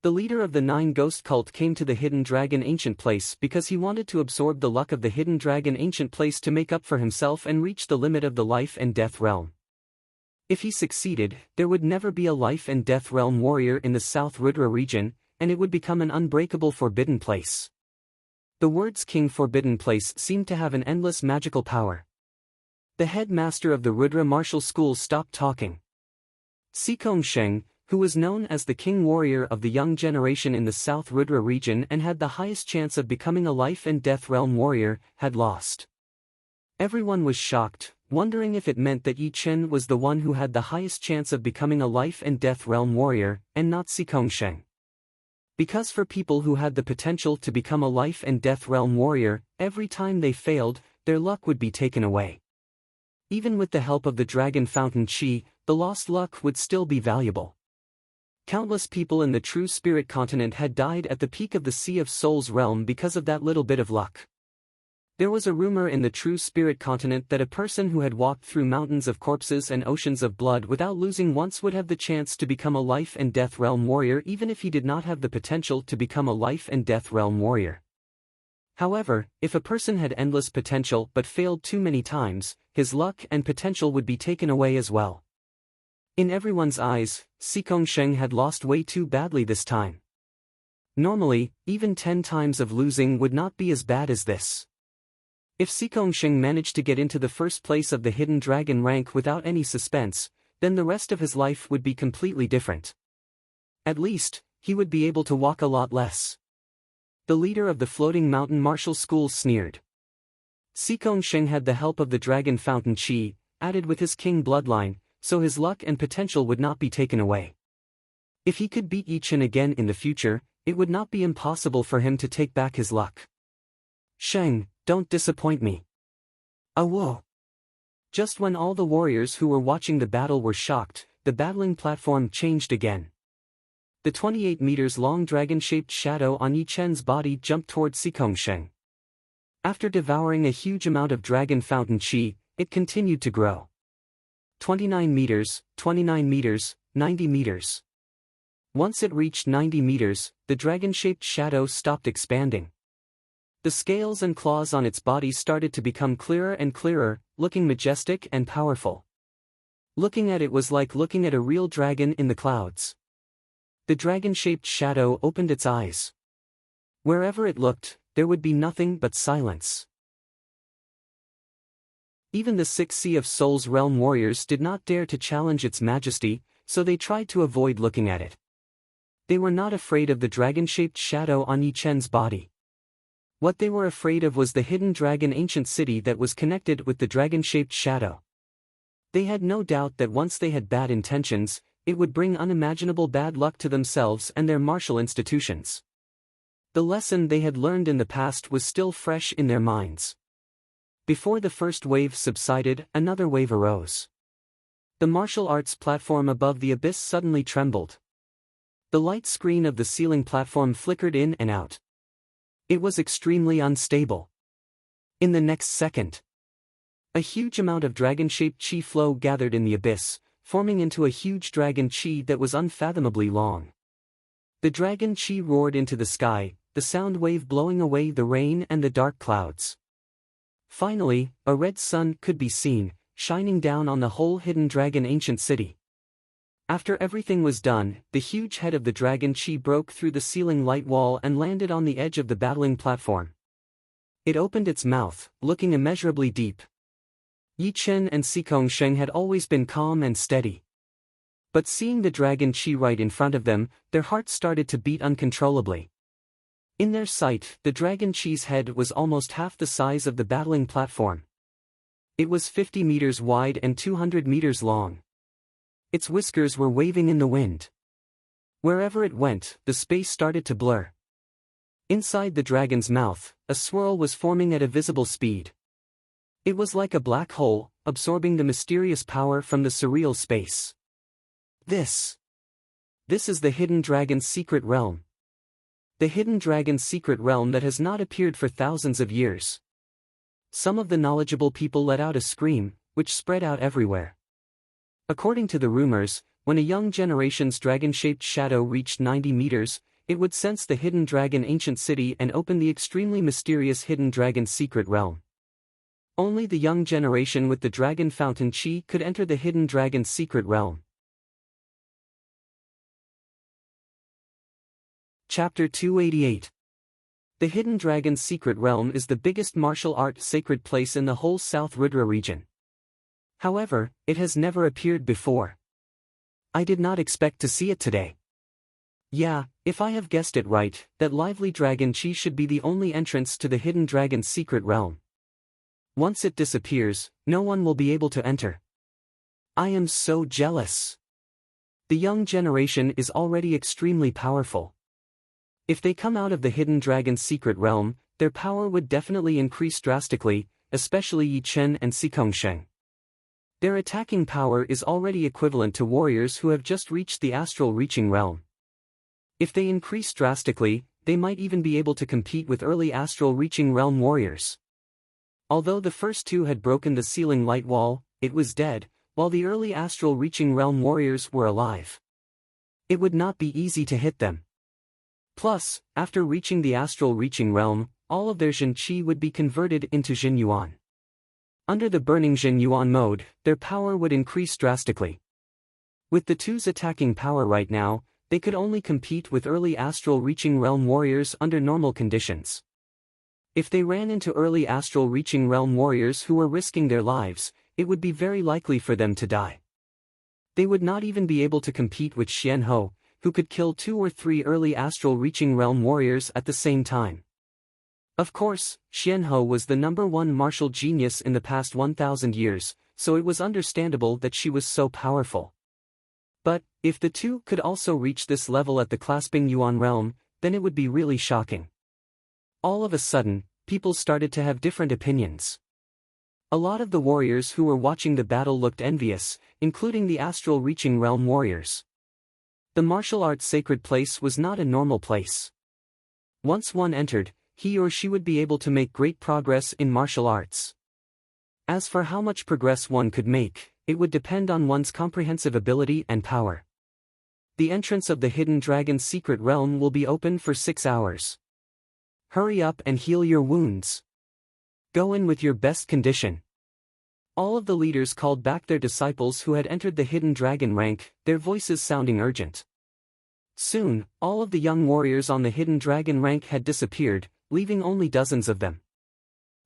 Speaker 1: The leader of the Nine Ghost cult came to the Hidden Dragon Ancient Place because he wanted to absorb the luck of the Hidden Dragon Ancient Place to make up for himself and reach the limit of the life and death realm. If he succeeded, there would never be a life and death realm warrior in the South Rudra region, and it would become an unbreakable forbidden place. The words King Forbidden Place seemed to have an endless magical power. The headmaster of the Rudra Martial School stopped talking. Sikong Sheng, who was known as the king warrior of the young generation in the South Rudra region and had the highest chance of becoming a life and death realm warrior, had lost. Everyone was shocked, wondering if it meant that Yi Chen was the one who had the highest chance of becoming a life and death realm warrior, and not Sikong Sheng. Because for people who had the potential to become a life and death realm warrior, every time they failed, their luck would be taken away. Even with the help of the Dragon Fountain Qi, the lost luck would still be valuable. Countless people in the true spirit continent had died at the peak of the Sea of Souls realm because of that little bit of luck. There was a rumor in the true spirit continent that a person who had walked through mountains of corpses and oceans of blood without losing once would have the chance to become a life and death realm warrior even if he did not have the potential to become a life and death realm warrior. However, if a person had endless potential but failed too many times, his luck and potential would be taken away as well. In everyone's eyes, Sikong Sheng had lost way too badly this time. Normally, even 10 times of losing would not be as bad as this. If Xikongsheng managed to get into the first place of the hidden dragon rank without any suspense, then the rest of his life would be completely different. At least, he would be able to walk a lot less. The leader of the floating mountain martial school sneered. Xikongsheng had the help of the dragon fountain Qi, added with his king bloodline, so his luck and potential would not be taken away. If he could beat Yi Chen again in the future, it would not be impossible for him to take back his luck. Sheng, don't disappoint me. Whoa. Just when all the warriors who were watching the battle were shocked, the battling platform changed again. The 28 meters long dragon-shaped shadow on Yi Chen's body jumped toward Xikongsheng. After devouring a huge amount of dragon fountain Qi, it continued to grow. 29 meters, 90 meters. Once it reached 90 meters, the dragon-shaped shadow stopped expanding. The scales and claws on its body started to become clearer and clearer, looking majestic and powerful. Looking at it was like looking at a real dragon in the clouds. The dragon-shaped shadow opened its eyes. Wherever it looked, there would be nothing but silence. Even the 6 Sea of Souls realm warriors did not dare to challenge its majesty, so they tried to avoid looking at it. They were not afraid of the dragon-shaped shadow on Yi Chen's body. What they were afraid of was the hidden dragon ancient city that was connected with the dragon-shaped shadow. They had no doubt that once they had bad intentions, it would bring unimaginable bad luck to themselves and their martial institutions. The lesson they had learned in the past was still fresh in their minds. Before the first wave subsided, another wave arose. The martial arts platform above the abyss suddenly trembled. The light screen of the ceiling platform flickered in and out. It was extremely unstable. In the next second, a huge amount of dragon-shaped Qi flow gathered in the abyss, forming into a huge dragon Qi that was unfathomably long. The dragon Qi roared into the sky, the sound wave blowing away the rain and the dark clouds. Finally, a red sun could be seen, shining down on the whole hidden dragon ancient city. After everything was done, the huge head of the dragon Qi broke through the ceiling light wall and landed on the edge of the battling platform. It opened its mouth, looking immeasurably deep. Yi Chen and Xikongsheng had always been calm and steady. But seeing the dragon Qi right in front of them, their hearts started to beat uncontrollably. In their sight, the dragon Qi's head was almost half the size of the battling platform. It was 50 meters wide and 200 meters long. Its whiskers were waving in the wind. Wherever it went, the space started to blur. Inside the dragon's mouth, a swirl was forming at a visible speed. It was like a black hole, absorbing the mysterious power from the surreal space. This is the hidden dragon's secret realm. The hidden dragon's secret realm that has not appeared for thousands of years. Some of the knowledgeable people let out a scream, which spread out everywhere. According to the rumors, when a young generation's dragon-shaped shadow reached 90 meters, it would sense the hidden dragon ancient city and open the extremely mysterious hidden dragon's secret realm. Only the young generation with the dragon fountain Qi could enter the hidden dragon's secret realm. Chapter 288. The Hidden Dragon's Secret Realm is the biggest martial art sacred place in the whole South Rudra region. However, it has never appeared before. I did not expect to see it today. Yeah, if I have guessed it right, that lively dragon Qi should be the only entrance to the Hidden Dragon's Secret Realm. Once it disappears, no one will be able to enter. I am so jealous. The young generation is already extremely powerful. If they come out of the Hidden Dragon's Secret Realm, their power would definitely increase drastically, especially Yi Chen and Xikongsheng. Their attacking power is already equivalent to warriors who have just reached the astral reaching realm. If they increase drastically, they might even be able to compete with early astral reaching realm warriors. Although the first two had broken the ceiling light wall, it was dead, while the early astral reaching realm warriors were alive. It would not be easy to hit them. Plus, after reaching the astral reaching realm, all of their Jin Qi would be converted into Jin Yuan. Under the burning Jin Yuan mode, their power would increase drastically. With the two's attacking power right now, they could only compete with early astral reaching realm warriors under normal conditions. If they ran into early astral reaching realm warriors who were risking their lives, it would be very likely for them to die. They would not even be able to compete with Xian Ho, who could kill 2 or 3 early astral reaching realm warriors at the same time. Of course, Xian Ho was the #1 martial genius in the past 1,000 years, so it was understandable that she was so powerful. But, if the two could also reach this level at the clasping Yuan realm, then it would be really shocking. All of a sudden, people started to have different opinions. A lot of the warriors who were watching the battle looked envious, including the astral reaching realm warriors. The martial arts sacred place was not a normal place. Once one entered, he or she would be able to make great progress in martial arts. As for how much progress one could make, it would depend on one's comprehensive ability and power. The entrance of the Hidden Dragon's secret realm will be open for 6 hours. Hurry up and heal your wounds. Go in with your best condition. All of the leaders called back their disciples who had entered the Hidden Dragon rank, their voices sounding urgent. Soon, all of the young warriors on the Hidden Dragon rank had disappeared, leaving only dozens of them.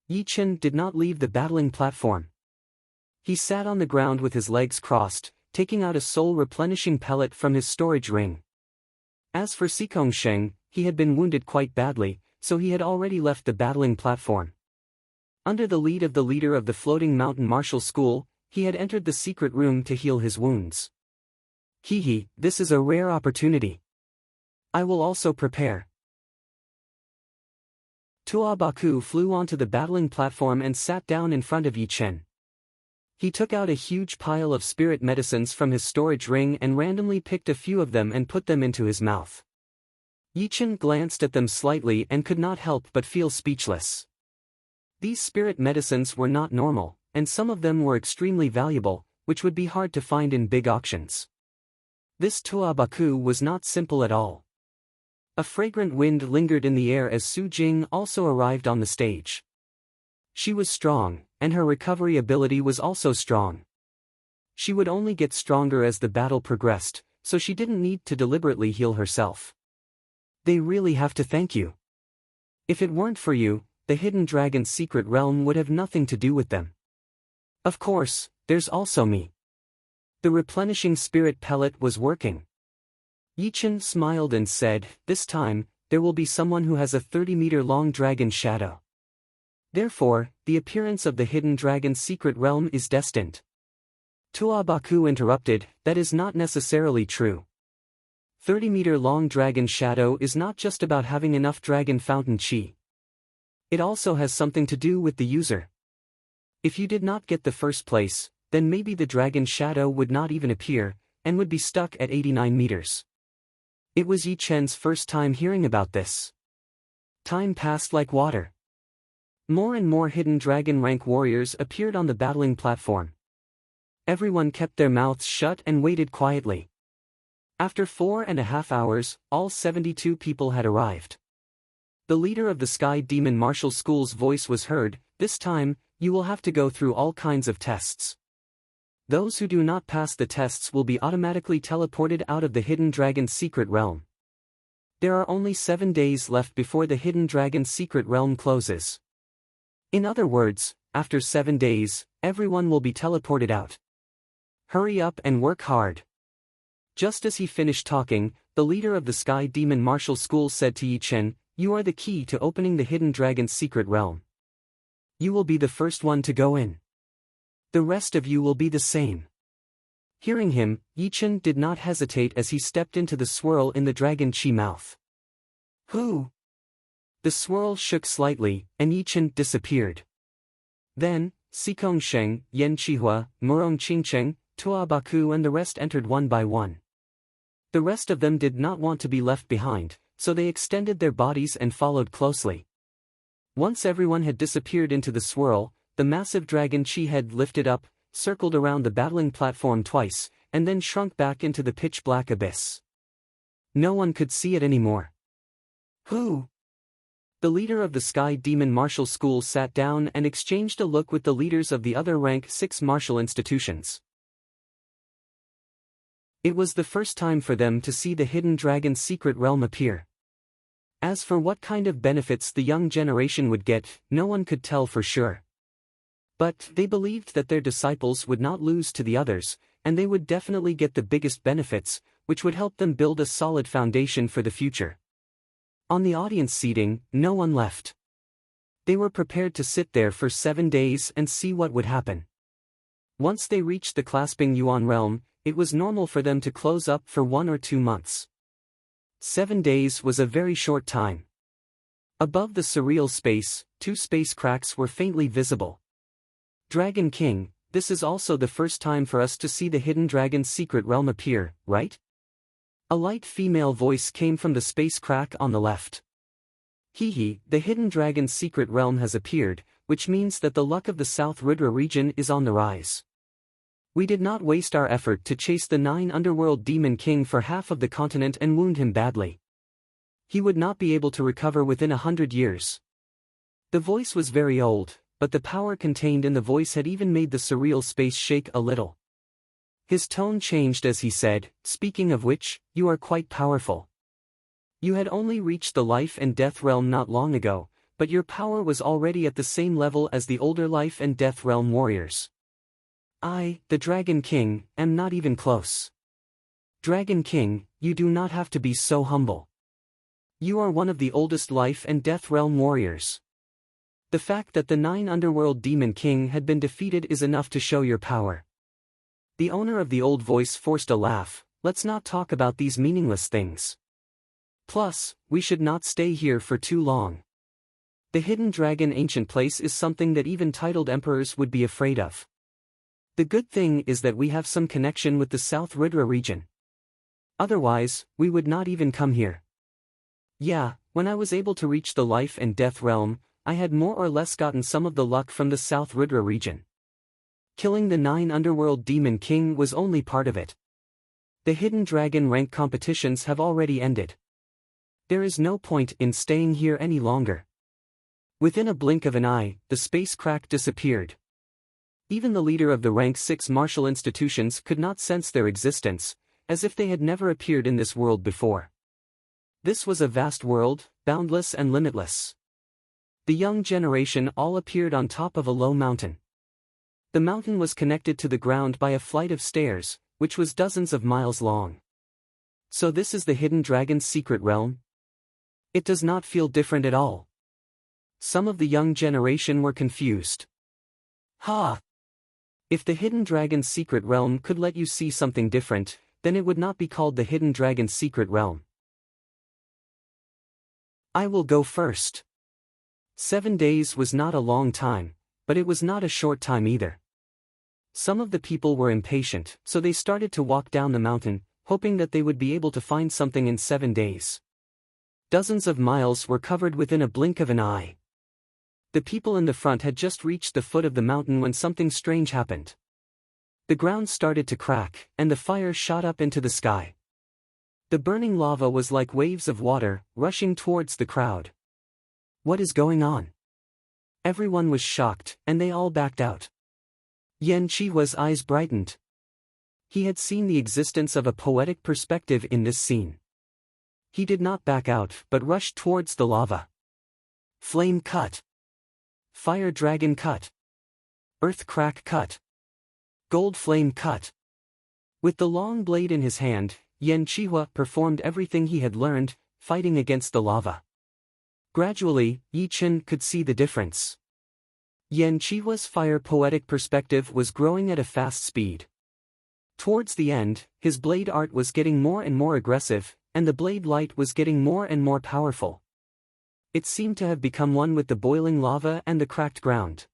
Speaker 1: Yi Chen did not leave the battling platform. He sat on the ground with his legs crossed, taking out a soul-replenishing pellet from his storage ring. As for Sikong Sheng, he had been wounded quite badly, so he had already left the battling platform. Under the lead of the leader of the Floating Mountain Martial School, he had entered the secret room to heal his wounds. Hehe, this is a rare opportunity. I will also prepare. Tua Baku flew onto the battling platform and sat down in front of Yi Chen. He took out a huge pile of spirit medicines from his storage ring and randomly picked a few of them and put them into his mouth. Yi Chen glanced at them slightly and could not help but feel speechless. These spirit medicines were not normal, and some of them were extremely valuable, which would be hard to find in big auctions. This Tua Baku was not simple at all. A fragrant wind lingered in the air as Su Jing also arrived on the stage. She was strong, and her recovery ability was also strong. She would only get stronger as the battle progressed, so she didn't need to deliberately heal herself. They really have to thank you. If it weren't for you, the Hidden Dragon's secret realm would have nothing to do with them. Of course, there's also me. The replenishing spirit pellet was working. Yi Chen smiled and said, this time, there will be someone who has a 30-meter-long dragon shadow. Therefore, the appearance of the Hidden Dragon's secret realm is destined. Tua Baku interrupted, that is not necessarily true. 30-meter-long dragon shadow is not just about having enough dragon fountain chi. It also has something to do with the user. If you did not get the first place, then maybe the dragon shadow would not even appear, and would be stuck at 89 meters. It was Yi Chen's first time hearing about this. Time passed like water. More and more Hidden Dragon rank warriors appeared on the battling platform. Everyone kept their mouths shut and waited quietly. After 4.5 hours, all 72 people had arrived. The leader of the Sky Demon Martial School's voice was heard, this time, you will have to go through all kinds of tests. Those who do not pass the tests will be automatically teleported out of the Hidden Dragon's secret realm. There are only 7 days left before the Hidden Dragon's secret realm closes. In other words, after 7 days, everyone will be teleported out. Hurry up and work hard. Just as he finished talking, the leader of the Sky Demon Martial School said to Yi Chen, you are the key to opening the Hidden Dragon's secret realm. You will be the first one to go in. The rest of you will be the same. Hearing him, Yi Chen did not hesitate as he stepped into the swirl in the dragon chi mouth. Who? The swirl shook slightly, and Yi Chen disappeared. Then, Sikong Sheng, Yan Chihua, Murong Qingcheng, Tua Baku and the rest entered one by one. The rest of them did not want to be left behind, so they extended their bodies and followed closely. Once everyone had disappeared into the swirl, the massive dragon chi head lifted up, circled around the battling platform twice, and then shrunk back into the pitch-black abyss. No one could see it anymore. Who? The leader of the Sky Demon Martial School sat down and exchanged a look with the leaders of the other rank 6 martial institutions. It was the first time for them to see the Hidden Dragon's secret realm appear. As for what kind of benefits the young generation would get, no one could tell for sure. But they believed that their disciples would not lose to the others, and they would definitely get the biggest benefits, which would help them build a solid foundation for the future. On the audience seating, no one left. They were prepared to sit there for 7 days and see what would happen. Once they reached the clasping yuan realm, it was normal for them to close up for 1 or 2 months. 7 days was a very short time. Above the surreal space, 2 space cracks were faintly visible. Dragon King, this is also the first time for us to see the hidden dragon's secret realm appear, right? A light female voice came from the space crack on the left. Hee, the hidden dragon's secret realm has appeared, which means that the luck of the South Rudra region is on the rise. We did not waste our effort to chase the 9 underworld demon king for half of the continent and wound him badly. He would not be able to recover within 100 years. The voice was very old, but the power contained in the voice had even made the surreal space shake a little. His tone changed as he said, "Speaking of which, you are quite powerful. You had only reached the life and death realm not long ago, but your power was already at the same level as the older life and death realm warriors. I, the Dragon King, am not even close. Dragon King, you do not have to be so humble. You are one of the oldest life and death realm warriors. The fact that the 9 underworld demon king had been defeated is enough to show your power." The owner of the old voice forced a laugh. "Let's not talk about these meaningless things. Plus, we should not stay here for too long. The hidden dragon ancient place is something that even titled emperors would be afraid of. The good thing is that we have some connection with the South Rudra region. Otherwise, we would not even come here. Yeah, when I was able to reach the life and death realm, I had more or less gotten some of the luck from the South Rudra region. Killing the 9 underworld demon king was only part of it. The hidden dragon rank competitions have already ended. There is no point in staying here any longer." Within a blink of an eye, the space crack disappeared. Even the leader of the rank 6 martial institutions could not sense their existence, as if they had never appeared in this world before. This was a vast world, boundless and limitless. The young generation all appeared on top of a low mountain. The mountain was connected to the ground by a flight of stairs, which was dozens of miles long. So this is the hidden dragon's secret realm? It does not feel different at all. Some of the young generation were confused. Ha! If the hidden dragon's secret realm could let you see something different, then it would not be called the hidden dragon's secret realm. I will go first. 7 days was not a long time, but it was not a short time either. Some of the people were impatient, so they started to walk down the mountain, hoping that they would be able to find something in 7 days. Dozens of miles were covered within a blink of an eye. The people in the front had just reached the foot of the mountain when something strange happened. The ground started to crack, and the fire shot up into the sky. The burning lava was like waves of water, rushing towards the crowd. What is going on? Everyone was shocked, and they all backed out. Yan Chihua's eyes brightened. He had seen the existence of a poetic perspective in this scene. He did not back out, but rushed towards the lava. Flame cut. Fire dragon cut. Earth crack cut. Gold flame cut. With the long blade in his hand, Yan Chihua performed everything he had learned, fighting against the lava. Gradually, Yi Chen could see the difference. Yan Chihua's fire poetic perspective was growing at a fast speed. Towards the end, his blade art was getting more and more aggressive, and the blade light was getting more and more powerful. It seemed to have become one with the boiling lava and the cracked ground.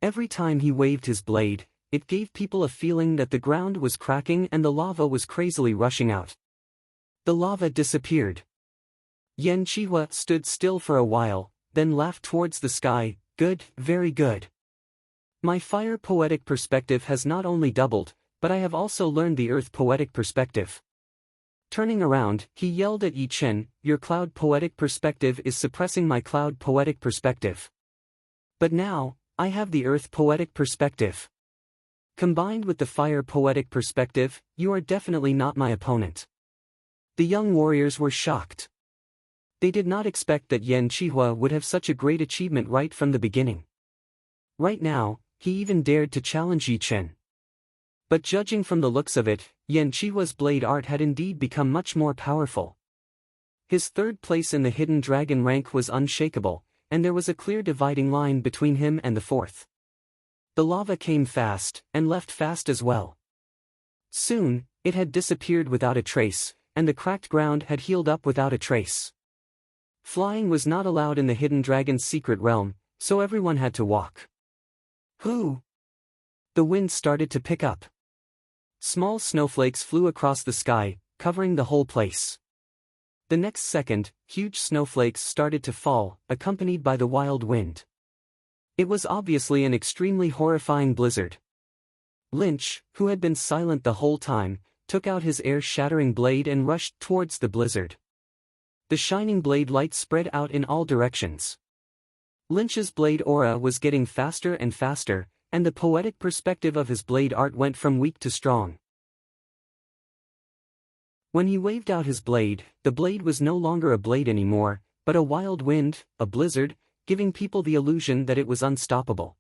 Speaker 1: Every time he waved his blade, it gave people a feeling that the ground was cracking and the lava was crazily rushing out. The lava disappeared. Yan Chihua stood still for a while, then laughed towards the sky. Good, very good. My fire poetic perspective has not only doubled, but I have also learned the earth poetic perspective. Turning around, he yelled at Yi Chen, "Your cloud poetic perspective is suppressing my cloud poetic perspective. But now, I have the earth poetic perspective. Combined with the fire poetic perspective, you are definitely not my opponent." The young warriors were shocked. They did not expect that Yan Qihua would have such a great achievement right from the beginning. Right now, he even dared to challenge Yi Chen. But judging from the looks of it, Yan Qihua's blade art had indeed become much more powerful. His third place in the hidden dragon rank was unshakable, and there was a clear dividing line between him and the fourth. The lava came fast, and left fast as well. Soon, it had disappeared without a trace, and the cracked ground had healed up without a trace. Flying was not allowed in the hidden dragon's secret realm, so everyone had to walk. Whoo! The wind started to pick up. Small snowflakes flew across the sky, covering the whole place. The next second, huge snowflakes started to fall, accompanied by the wild wind. It was obviously an extremely horrifying blizzard. Lynch, who had been silent the whole time, took out his air-shattering blade and rushed towards the blizzard. The shining blade light spread out in all directions. Lynch's blade aura was getting faster and faster, and the poetic perspective of his blade art went from weak to strong. When he waved out his blade, the blade was no longer a blade anymore, but a wild wind, a blizzard, giving people the illusion that it was unstoppable.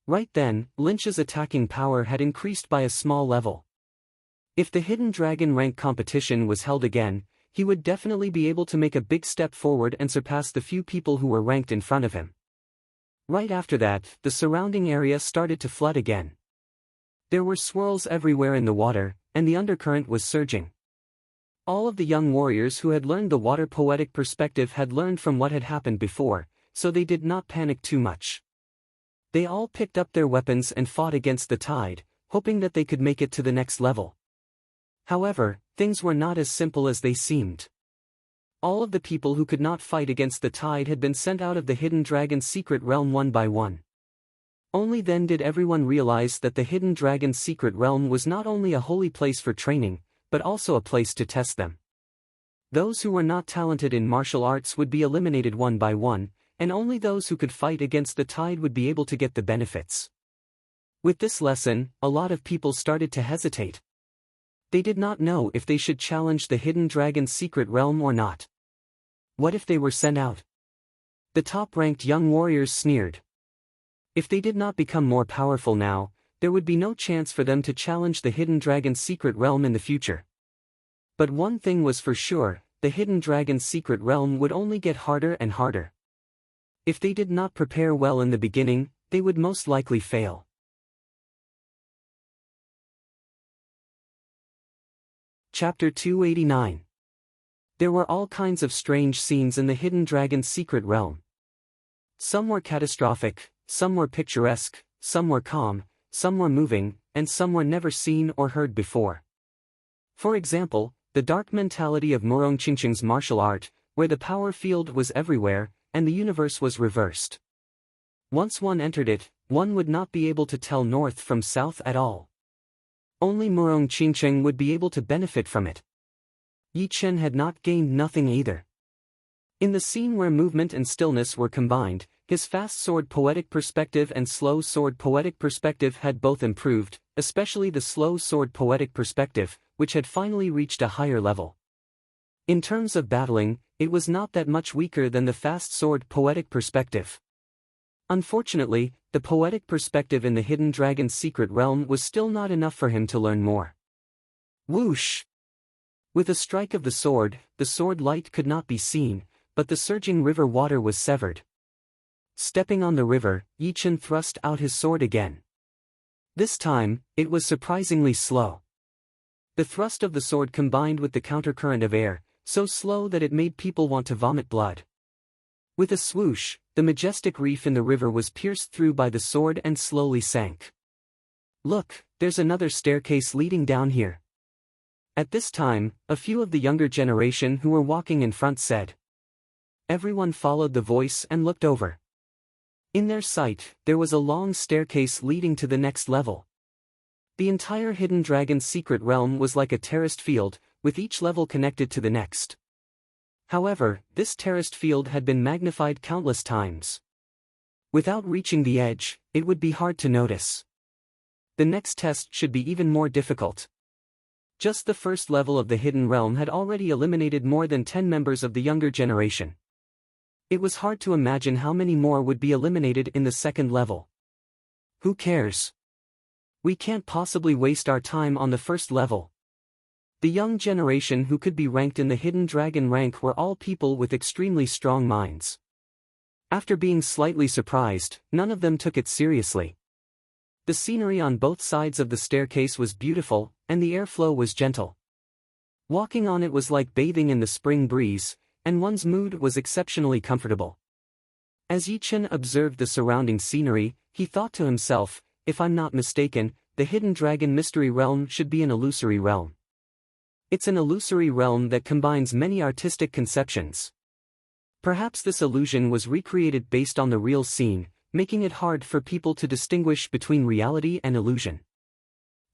Speaker 1: Right then, Lynch's attacking power had increased by a small level. If the hidden dragon rank competition was held again, he would definitely be able to make a big step forward and surpass the few people who were ranked in front of him. Right after that, the surrounding area started to flood again. There were swirls everywhere in the water, and the undercurrent was surging. All of the young warriors who had learned the water poetic perspective had learned from what had happened before, so they did not panic too much. They all picked up their weapons and fought against the tide, hoping that they could make it to the next level. However, things were not as simple as they seemed. All of the people who could not fight against the tide had been sent out of the hidden dragon's secret realm one by one. Only then did everyone realize that the hidden dragon's secret realm was not only a holy place for training, but also a place to test them. Those who were not talented in martial arts would be eliminated one by one, and only those who could fight against the tide would be able to get the benefits. With this lesson, a lot of people started to hesitate. They did not know if they should challenge the hidden dragon's secret realm or not. What if they were sent out? The top-ranked young warriors sneered. If they did not become more powerful now, there would be no chance for them to challenge the hidden dragon's secret realm in the future. But one thing was for sure, the hidden dragon's secret realm would only get harder and harder. If they did not prepare well in the beginning, they would most likely fail. Chapter 289. There were all kinds of strange scenes in the hidden dragon's secret realm. Some were catastrophic, some were picturesque, some were calm, some were moving, and some were never seen or heard before. For example, the dark mentality of Murong Qingqing's martial art, where the power field was everywhere, and the universe was reversed. Once one entered it, one would not be able to tell north from south at all. Only Murong Qingqing would be able to benefit from it. Yi Chen had not gained nothing either. In the scene where movement and stillness were combined, his fast sword poetic perspective and slow sword poetic perspective had both improved, especially the slow sword poetic perspective, which had finally reached a higher level. In terms of battling, it was not that much weaker than the fast sword poetic perspective. Unfortunately, the poetic perspective in the hidden dragon's secret realm was still not enough for him to learn more. Whoosh! With a strike of the sword light could not be seen, but the surging river water was severed. Stepping on the river, Yi Chen thrust out his sword again. This time, it was surprisingly slow. The thrust of the sword combined with the countercurrent of air, so slow that it made people want to vomit blood. With a swoosh, the majestic reef in the river was pierced through by the sword and slowly sank. Look, there's another staircase leading down here. At this time, a few of the younger generation who were walking in front said. Everyone followed the voice and looked over. In their sight, there was a long staircase leading to the next level. The entire hidden dragon's secret realm was like a terraced field, with each level connected to the next. However, this terraced field had been magnified countless times. Without reaching the edge, it would be hard to notice. The next test should be even more difficult. Just the first level of the Hidden Realm had already eliminated more than 10 members of the younger generation. It was hard to imagine how many more would be eliminated in the second level. Who cares? We can't possibly waste our time on the first level. The young generation who could be ranked in the Hidden Dragon rank were all people with extremely strong minds. After being slightly surprised, none of them took it seriously. The scenery on both sides of the staircase was beautiful, and the airflow was gentle. Walking on it was like bathing in the spring breeze, and one's mood was exceptionally comfortable. As Yi-Chen observed the surrounding scenery, he thought to himself, if I'm not mistaken, the Hidden Dragon Mystery Realm should be an illusory realm. It's an illusory realm that combines many artistic conceptions. Perhaps this illusion was recreated based on the real scene, making it hard for people to distinguish between reality and illusion.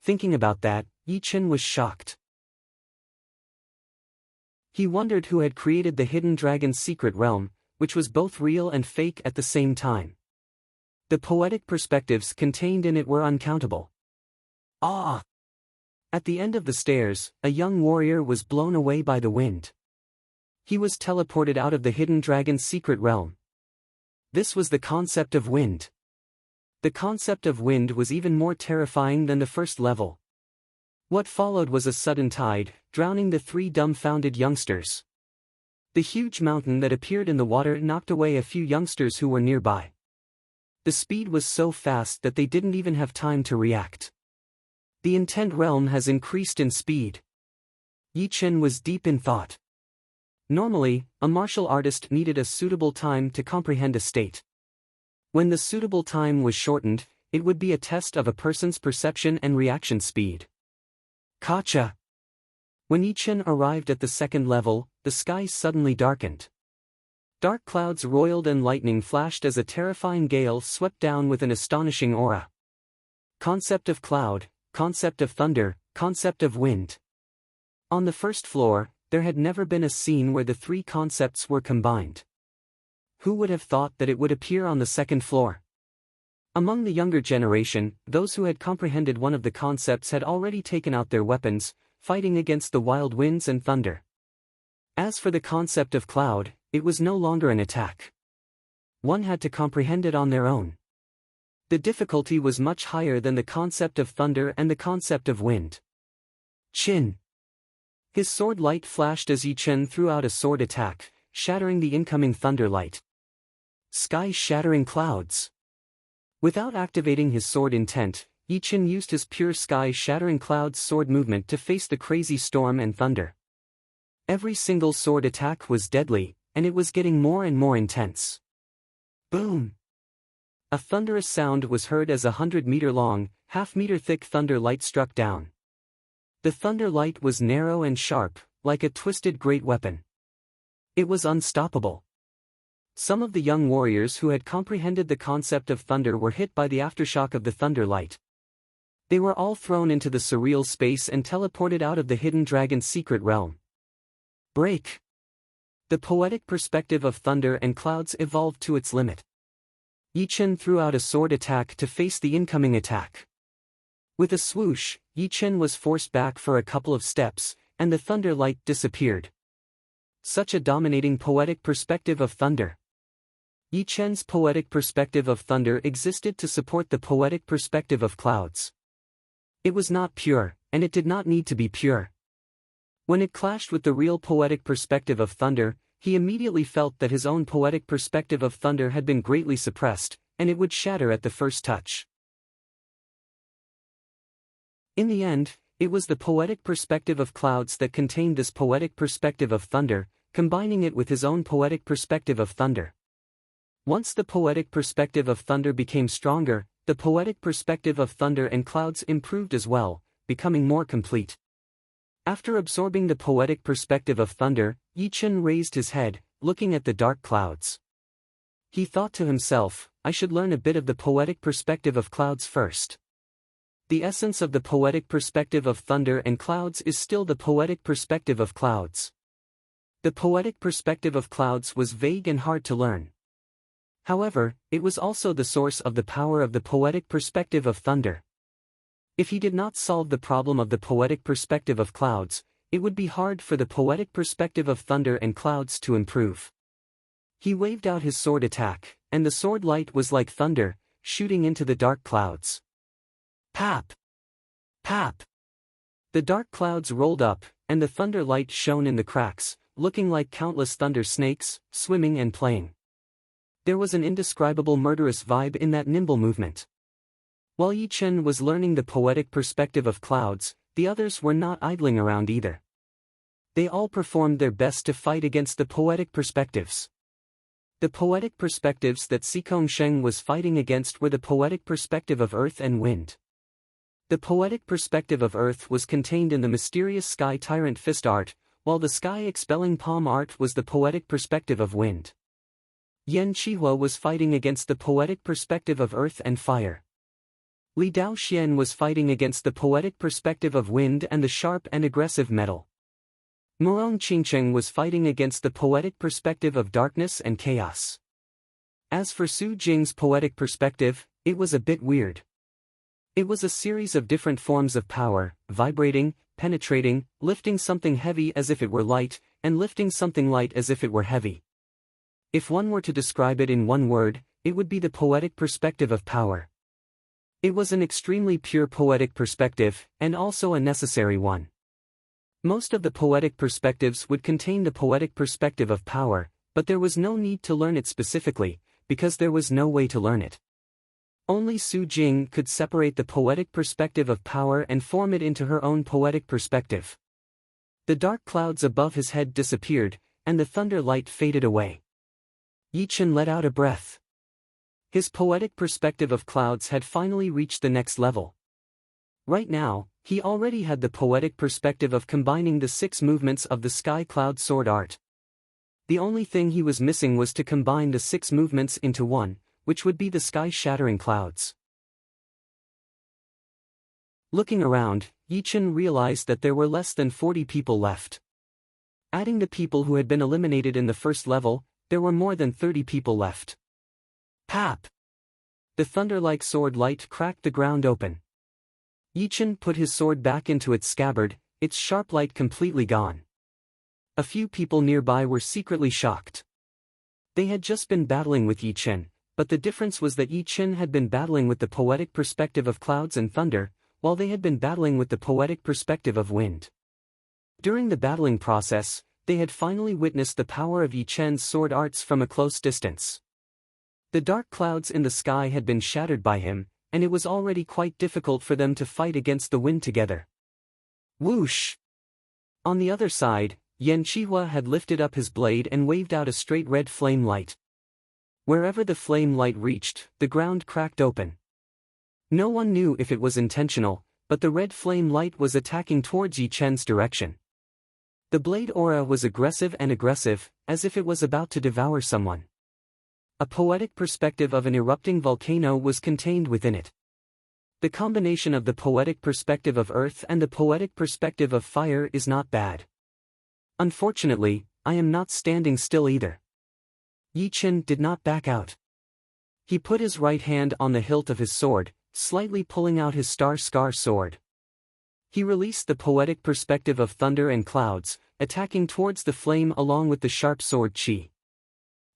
Speaker 1: Thinking about that, Yi-Chen was shocked. He wondered who had created the Hidden Dragon's secret realm, which was both real and fake at the same time. The poetic perspectives contained in it were uncountable. Ah! At the end of the stairs, a young warrior was blown away by the wind. He was teleported out of the Hidden Dragon's secret realm. This was the concept of wind. The concept of wind was even more terrifying than the first level. What followed was a sudden tide, drowning the three dumbfounded youngsters. The huge mountain that appeared in the water knocked away a few youngsters who were nearby. The speed was so fast that they didn't even have time to react. The intent realm has increased in speed. Yi-Chen was deep in thought. Normally, a martial artist needed a suitable time to comprehend a state. When the suitable time was shortened, it would be a test of a person's perception and reaction speed. Gotcha! When Yi-Chen arrived at the second level, the sky suddenly darkened. Dark clouds roiled and lightning flashed as a terrifying gale swept down with an astonishing aura. Concept of cloud, concept of thunder, concept of wind. On the first floor, there had never been a scene where the three concepts were combined. Who would have thought that it would appear on the second floor? Among the younger generation, those who had comprehended one of the concepts had already taken out their weapons, fighting against the wild winds and thunder. As for the concept of cloud, it was no longer an attack. One had to comprehend it on their own. The difficulty was much higher than the concept of thunder and the concept of wind. Chin. His sword light flashed as Yi-Chen threw out a sword attack, shattering the incoming thunder light. Sky-shattering clouds. Without activating his sword intent, Yi-Chen used his pure sky-shattering clouds sword movement to face the crazy storm and thunder. Every single sword attack was deadly, and it was getting more and more intense. Boom! A thunderous sound was heard as a 100-meter-long, half-meter-thick thunder light struck down. The thunder light was narrow and sharp, like a twisted great weapon. It was unstoppable. Some of the young warriors who had comprehended the concept of thunder were hit by the aftershock of the thunder light. They were all thrown into the surreal space and teleported out of the Hidden Dragon's secret realm. Break! The poetic perspective of thunder and clouds evolved to its limit. Yi-Chen threw out a sword attack to face the incoming attack. With a swoosh, Yi-Chen was forced back for a couple of steps, and the thunder light disappeared. Such a dominating poetic perspective of thunder. Yi-Chen's poetic perspective of thunder existed to support the poetic perspective of clouds. It was not pure, and it did not need to be pure. When it clashed with the real poetic perspective of thunder, he immediately felt that his own poetic perspective of thunder had been greatly suppressed, and it would shatter at the first touch. In the end, it was the poetic perspective of clouds that contained this poetic perspective of thunder, combining it with his own poetic perspective of thunder. Once the poetic perspective of thunder became stronger, the poetic perspective of thunder and clouds improved as well, becoming more complete. After absorbing the poetic perspective of thunder, Yi-Chen raised his head, looking at the dark clouds. He thought to himself, I should learn a bit of the poetic perspective of clouds first. The essence of the poetic perspective of thunder and clouds is still the poetic perspective of clouds. The poetic perspective of clouds was vague and hard to learn. However, it was also the source of the power of the poetic perspective of thunder. If he did not solve the problem of the poetic perspective of clouds, it would be hard for the poetic perspective of thunder and clouds to improve. He waved out his sword attack, and the sword light was like thunder, shooting into the dark clouds. Pap! Pap! The dark clouds rolled up, and the thunder light shone in the cracks, looking like countless thunder snakes, swimming and playing. There was an indescribable murderous vibe in that nimble movement. While Yi Chen was learning the poetic perspective of clouds, the others were not idling around either. They all performed their best to fight against the poetic perspectives. The poetic perspectives that Xikong Sheng was fighting against were the poetic perspective of earth and wind. The poetic perspective of earth was contained in the mysterious sky tyrant fist art, while the sky-expelling palm art was the poetic perspective of wind. Yan Qihua was fighting against the poetic perspective of earth and fire. Li Daoxian was fighting against the poetic perspective of wind and the sharp and aggressive metal. Murong Qingcheng was fighting against the poetic perspective of darkness and chaos. As for Su Jing's poetic perspective, it was a bit weird. It was a series of different forms of power, vibrating, penetrating, lifting something heavy as if it were light, and lifting something light as if it were heavy. If one were to describe it in one word, it would be the poetic perspective of power. It was an extremely pure poetic perspective, and also a necessary one. Most of the poetic perspectives would contain the poetic perspective of power, but there was no need to learn it specifically, because there was no way to learn it. Only Su Jing could separate the poetic perspective of power and form it into her own poetic perspective. The dark clouds above his head disappeared, and the thunder light faded away. Yi Chen let out a breath. His poetic perspective of clouds had finally reached the next level. Right now, he already had the poetic perspective of combining the 6 movements of the sky cloud sword art. The only thing he was missing was to combine the 6 movements into one, which would be the sky-shattering clouds. Looking around, Yi Chen realized that there were less than 40 people left. Adding the people who had been eliminated in the first level, there were more than 30 people left. Pap! The thunder-like sword light cracked the ground open. Yi Chen put his sword back into its scabbard, its sharp light completely gone. A few people nearby were secretly shocked. They had just been battling with Yi Chen, but the difference was that Yi Chen had been battling with the poetic perspective of clouds and thunder, while they had been battling with the poetic perspective of wind. During the battling process, they had finally witnessed the power of Yi Chen's sword arts from a close distance. The dark clouds in the sky had been shattered by him, and it was already quite difficult for them to fight against the wind together. Whoosh! On the other side, Yan Qihua had lifted up his blade and waved out a straight red flame light. Wherever the flame light reached, the ground cracked open. No one knew if it was intentional, but the red flame light was attacking towards Yi Chen's direction. The blade aura was aggressive, as if it was about to devour someone. A poetic perspective of an erupting volcano was contained within it. The combination of the poetic perspective of earth and the poetic perspective of fire is not bad. Unfortunately, I am not standing still either. Yi Chen did not back out. He put his right hand on the hilt of his sword, slightly pulling out his star scar sword. He released the poetic perspective of thunder and clouds, attacking towards the flame along with the sharp sword qi.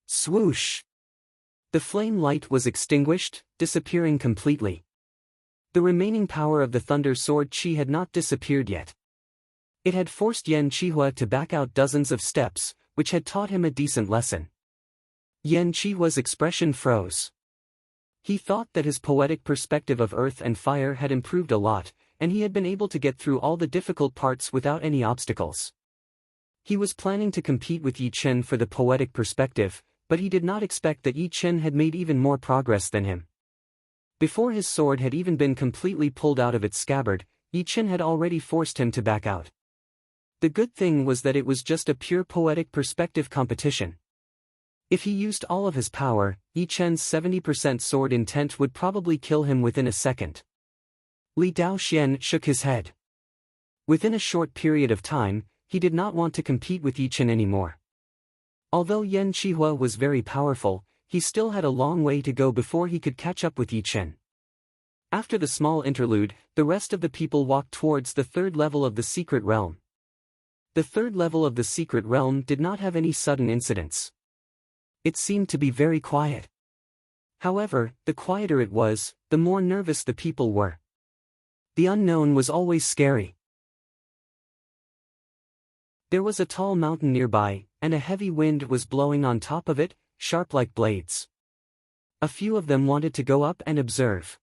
Speaker 1: Swoosh! The flame light was extinguished, disappearing completely. The remaining power of the thunder sword qi had not disappeared yet. It had forced Yan Qihua to back out dozens of steps, which had taught him a decent lesson. Yan Qihua's expression froze. He thought that his poetic perspective of earth and fire had improved a lot, and he had been able to get through all the difficult parts without any obstacles. He was planning to compete with Yi Chen for the poetic perspective, but he did not expect that Yi Chen had made even more progress than him. Before his sword had even been completely pulled out of its scabbard, Yi Chen had already forced him to back out. The good thing was that it was just a pure poetic perspective competition. If he used all of his power, Yi Chen's 70% sword intent would probably kill him within a second. Li Daoxian shook his head. Within a short period of time, he did not want to compete with Yi Chen anymore. Although Yan Qihua was very powerful, he still had a long way to go before he could catch up with Yi Chen. After the small interlude, the rest of the people walked towards the third level of the secret realm. The third level of the secret realm did not have any sudden incidents. It seemed to be very quiet. However, the quieter it was, the more nervous the people were. The unknown was always scary. There was a tall mountain nearby, and a heavy wind was blowing on top of it, sharp like blades. A few of them wanted to go up and observe.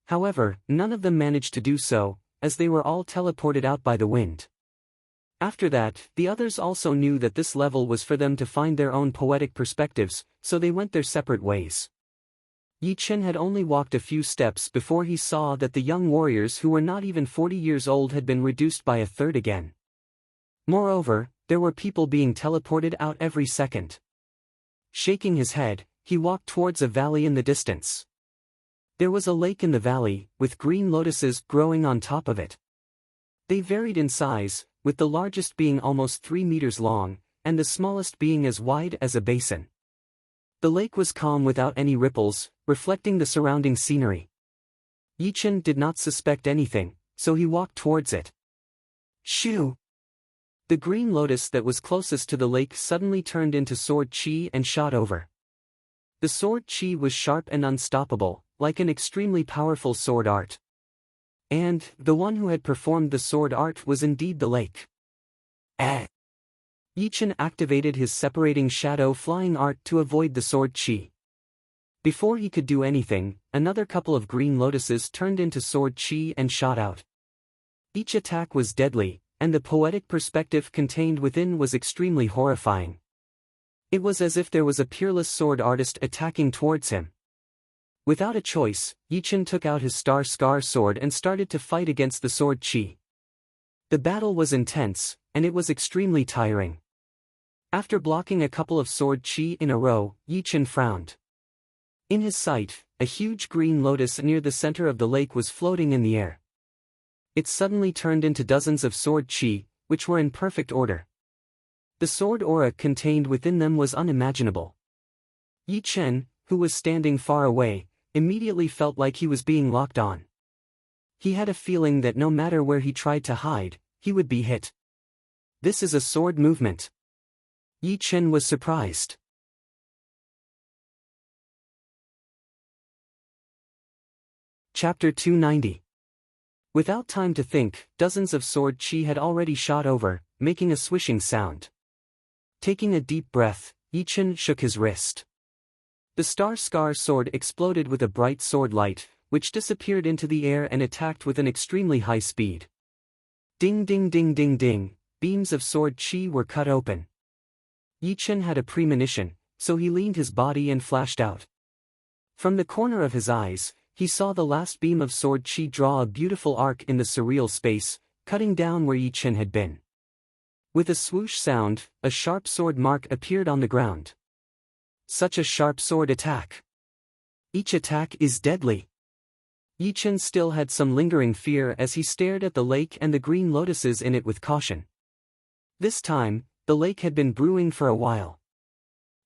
Speaker 1: However, none of them managed to do so, as they were all teleported out by the wind. After that, the others also knew that this level was for them to find their own poetic perspectives, so they went their separate ways. Yi Chen had only walked a few steps before he saw that the young warriors who were not even 40 years old had been reduced by a third again. Moreover, there were people being teleported out every second. Shaking his head, he walked towards a valley in the distance. There was a lake in the valley, with green lotuses growing on top of it. They varied in size, with the largest being almost 3 meters long, and the smallest being as wide as a basin. The lake was calm without any ripples, reflecting the surrounding scenery. Yi Chen did not suspect anything, so he walked towards it. Shoo! The green lotus that was closest to the lake suddenly turned into sword chi and shot over. The sword chi was sharp and unstoppable, like an extremely powerful sword art. And, the one who had performed the sword art was indeed the lake. Yi Chen activated his separating shadow flying art to avoid the sword chi. Before he could do anything, another couple of green lotuses turned into sword chi and shot out. Each attack was deadly, and the poetic perspective contained within was extremely horrifying. It was as if there was a peerless sword artist attacking towards him. Without a choice, Yi Chen took out his star scar sword and started to fight against the sword chi. The battle was intense, and it was extremely tiring. After blocking a couple of sword chi in a row, Yi Chen frowned. In his sight, a huge green lotus near the center of the lake was floating in the air. It suddenly turned into dozens of sword chi, which were in perfect order. The sword aura contained within them was unimaginable. Yi Chen, who was standing far away, immediately felt like he was being locked on. He had a feeling that no matter where he tried to hide, he would be hit. This is a sword movement. Yi Chen was surprised. Chapter 290. Without time to think, dozens of sword chi had already shot over, making a swishing sound. Taking a deep breath, Yi Chen shook his wrist. The star scar sword exploded with a bright sword light, which disappeared into the air and attacked with an extremely high speed. Ding ding ding ding ding, beams of sword chi were cut open. Yi Chen had a premonition, so he leaned his body and flashed out. From the corner of his eyes, he saw the last beam of sword chi draw a beautiful arc in the surreal space, cutting down where Yi Chen had been. With a swoosh sound, a sharp sword mark appeared on the ground. Such a sharp sword attack. Each attack is deadly. Yi Chen still had some lingering fear as he stared at the lake and the green lotuses in it with caution. This time, the lake had been brewing for a while.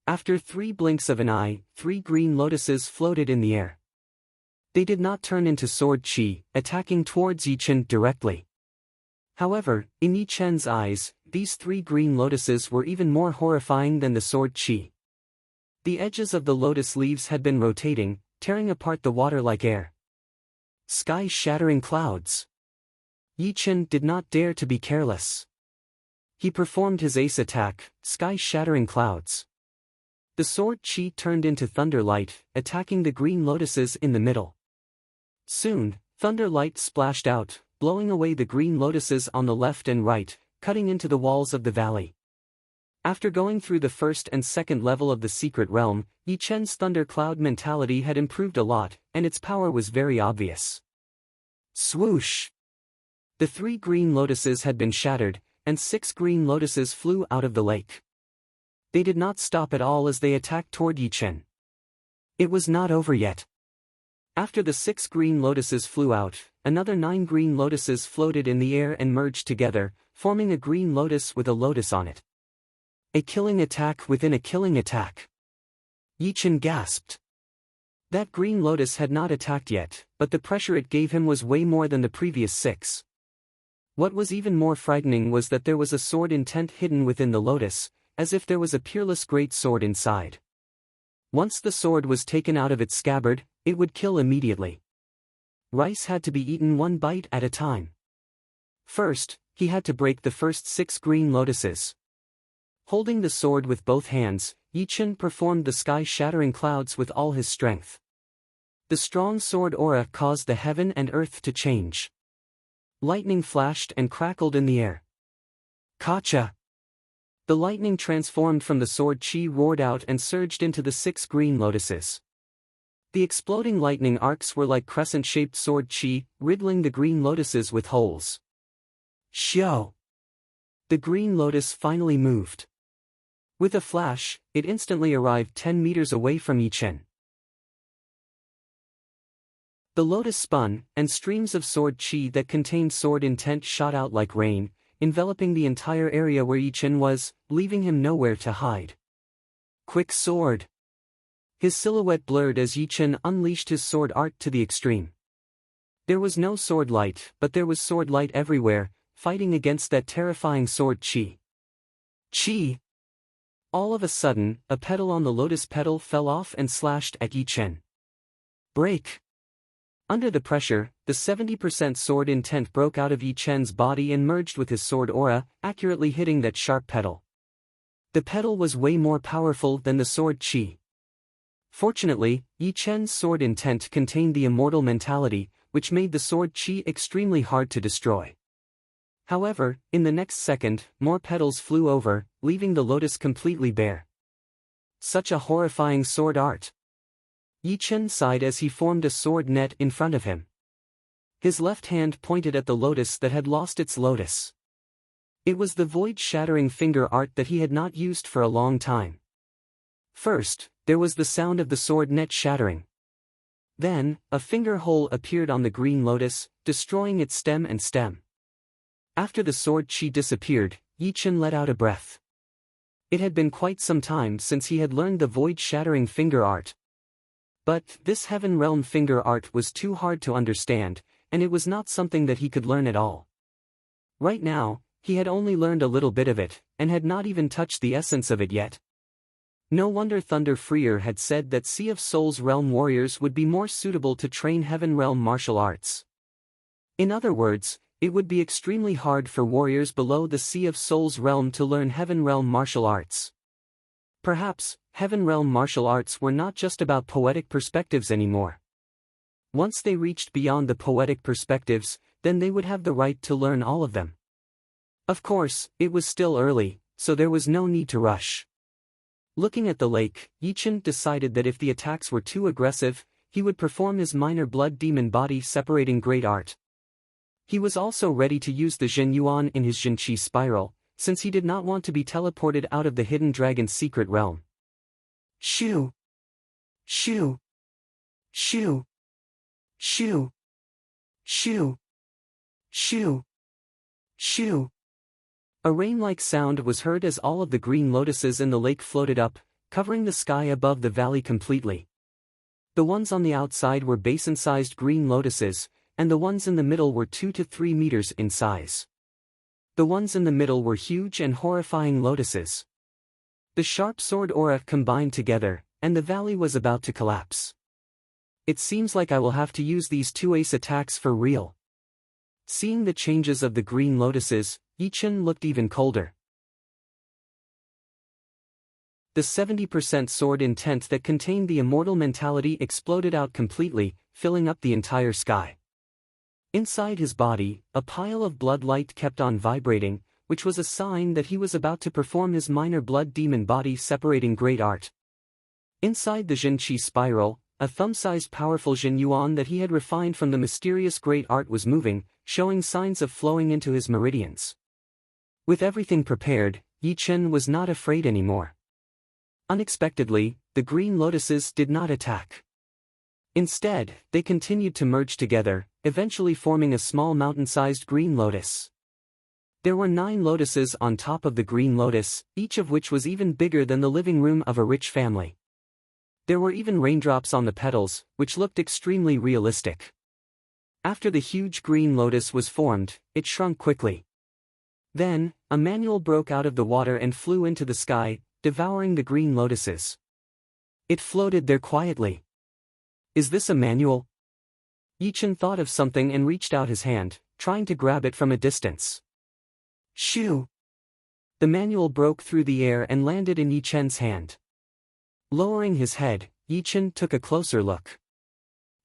Speaker 1: After 3 blinks of an eye, 3 green lotuses floated in the air. They did not turn into sword chi, attacking towards Yi Chen directly. However, in Yi Chen's eyes, these 3 green lotuses were even more horrifying than the sword chi. The edges of the lotus leaves had been rotating, tearing apart the water like air. Sky-shattering clouds. Yi Chen did not dare to be careless. He performed his ace attack, sky-shattering clouds. The sword chi turned into thunder light, attacking the green lotuses in the middle. Soon, thunder light splashed out, blowing away the green lotuses on the left and right, cutting into the walls of the valley. After going through the first and second level of the secret realm, Yi Chen's thundercloud mentality had improved a lot, and its power was very obvious. Swoosh! The 3 green lotuses had been shattered, and 6 green lotuses flew out of the lake. They did not stop at all as they attacked toward Yi Chen. It was not over yet. After the 6 green lotuses flew out, another 9 green lotuses floated in the air and merged together, forming a green lotus with a lotus on it. A killing attack within a killing attack. Yi Chen gasped. That green lotus had not attacked yet, but the pressure it gave him was way more than the previous 6. What was even more frightening was that there was a sword intent hidden within the lotus, as if there was a peerless great sword inside. Once the sword was taken out of its scabbard, it would kill immediately. Rice had to be eaten one bite at a time. First, he had to break the first 6 green lotuses. Holding the sword with both hands, Yichen performed the sky-shattering clouds with all his strength. The strong sword aura caused the heaven and earth to change. Lightning flashed and crackled in the air. Kacha! The lightning transformed from the sword chi roared out and surged into the 6 green lotuses. The exploding lightning arcs were like crescent-shaped sword chi, riddling the green lotuses with holes. Xiao! The green lotus finally moved. With a flash, it instantly arrived 10 meters away from Yichen. The lotus spun, and streams of sword chi that contained sword intent shot out like rain, enveloping the entire area where Yichen was, leaving him nowhere to hide. Quick sword! His silhouette blurred as Yichen unleashed his sword art to the extreme. There was no sword light, but there was sword light everywhere, fighting against that terrifying sword chi. Chi! All of a sudden, a petal on the lotus petal fell off and slashed at Yichen. Break! Under the pressure, the 70% sword intent broke out of Yichen's body and merged with his sword aura, accurately hitting that sharp petal. The petal was way more powerful than the sword chi. Fortunately, Yichen's sword intent contained the immortal mentality, which made the sword chi extremely hard to destroy. However, in the next second, more petals flew over, leaving the lotus completely bare. Such a horrifying sword art! Yichen sighed as he formed a sword net in front of him. His left hand pointed at the lotus that had lost its lotus. It was the void-shattering finger art that he had not used for a long time. First, there was the sound of the sword net shattering. Then, a finger hole appeared on the green lotus, destroying its stem and stem. After the sword chi disappeared, Yichen let out a breath. It had been quite some time since he had learned the void-shattering finger art. But this heaven realm finger art was too hard to understand, and it was not something that he could learn at all. Right now, he had only learned a little bit of it, and had not even touched the essence of it yet. No wonder Thunder Freer had said that Sea of Souls realm warriors would be more suitable to train heaven realm martial arts. In other words, it would be extremely hard for warriors below the Sea of Souls realm to learn heaven realm martial arts. Perhaps, heaven realm martial arts were not just about poetic perspectives anymore. Once they reached beyond the poetic perspectives, then they would have the right to learn all of them. Of course, it was still early, so there was no need to rush. Looking at the lake, Yichen decided that if the attacks were too aggressive, he would perform his minor blood demon body separating great art. He was also ready to use the Zhen Yuan in his Zhen Qi spiral, since he did not want to be teleported out of the hidden dragon's secret realm. Shoo! Shoo! Shoo! Shoo! Shoo! Shoo! Shoo! A rain-like sound was heard as all of the green lotuses in the lake floated up, covering the sky above the valley completely. The ones on the outside were basin-sized green lotuses, and the ones in the middle were 2 to 3 meters in size. The ones in the middle were huge and horrifying lotuses. The sharp sword aura combined together, and the valley was about to collapse. It seems like I will have to use these 2 ace attacks for real. Seeing the changes of the green lotuses, Yichen looked even colder. The 70% sword intent that contained the immortal mentality exploded out completely, filling up the entire sky. Inside his body, a pile of blood light kept on vibrating, which was a sign that he was about to perform his minor blood demon body separating great art. Inside the Zhen Qi spiral, a thumb-sized powerful Zhen Yuan that he had refined from the mysterious great art was moving, showing signs of flowing into his meridians. With everything prepared, Yichen was not afraid anymore. Unexpectedly, the green lotuses did not attack. Instead, they continued to merge together, eventually forming a small mountain-sized green lotus. There were 9 lotuses on top of the green lotus, each of which was even bigger than the living room of a rich family. There were even raindrops on the petals, which looked extremely realistic. After the huge green lotus was formed, it shrunk quickly. Then, a manual broke out of the water and flew into the sky, devouring the green lotuses. It floated there quietly. Is this a manual? Yichen thought of something and reached out his hand, trying to grab it from a distance. Shoo! The manual broke through the air and landed in Yichen's hand. Lowering his head, Yichen took a closer look.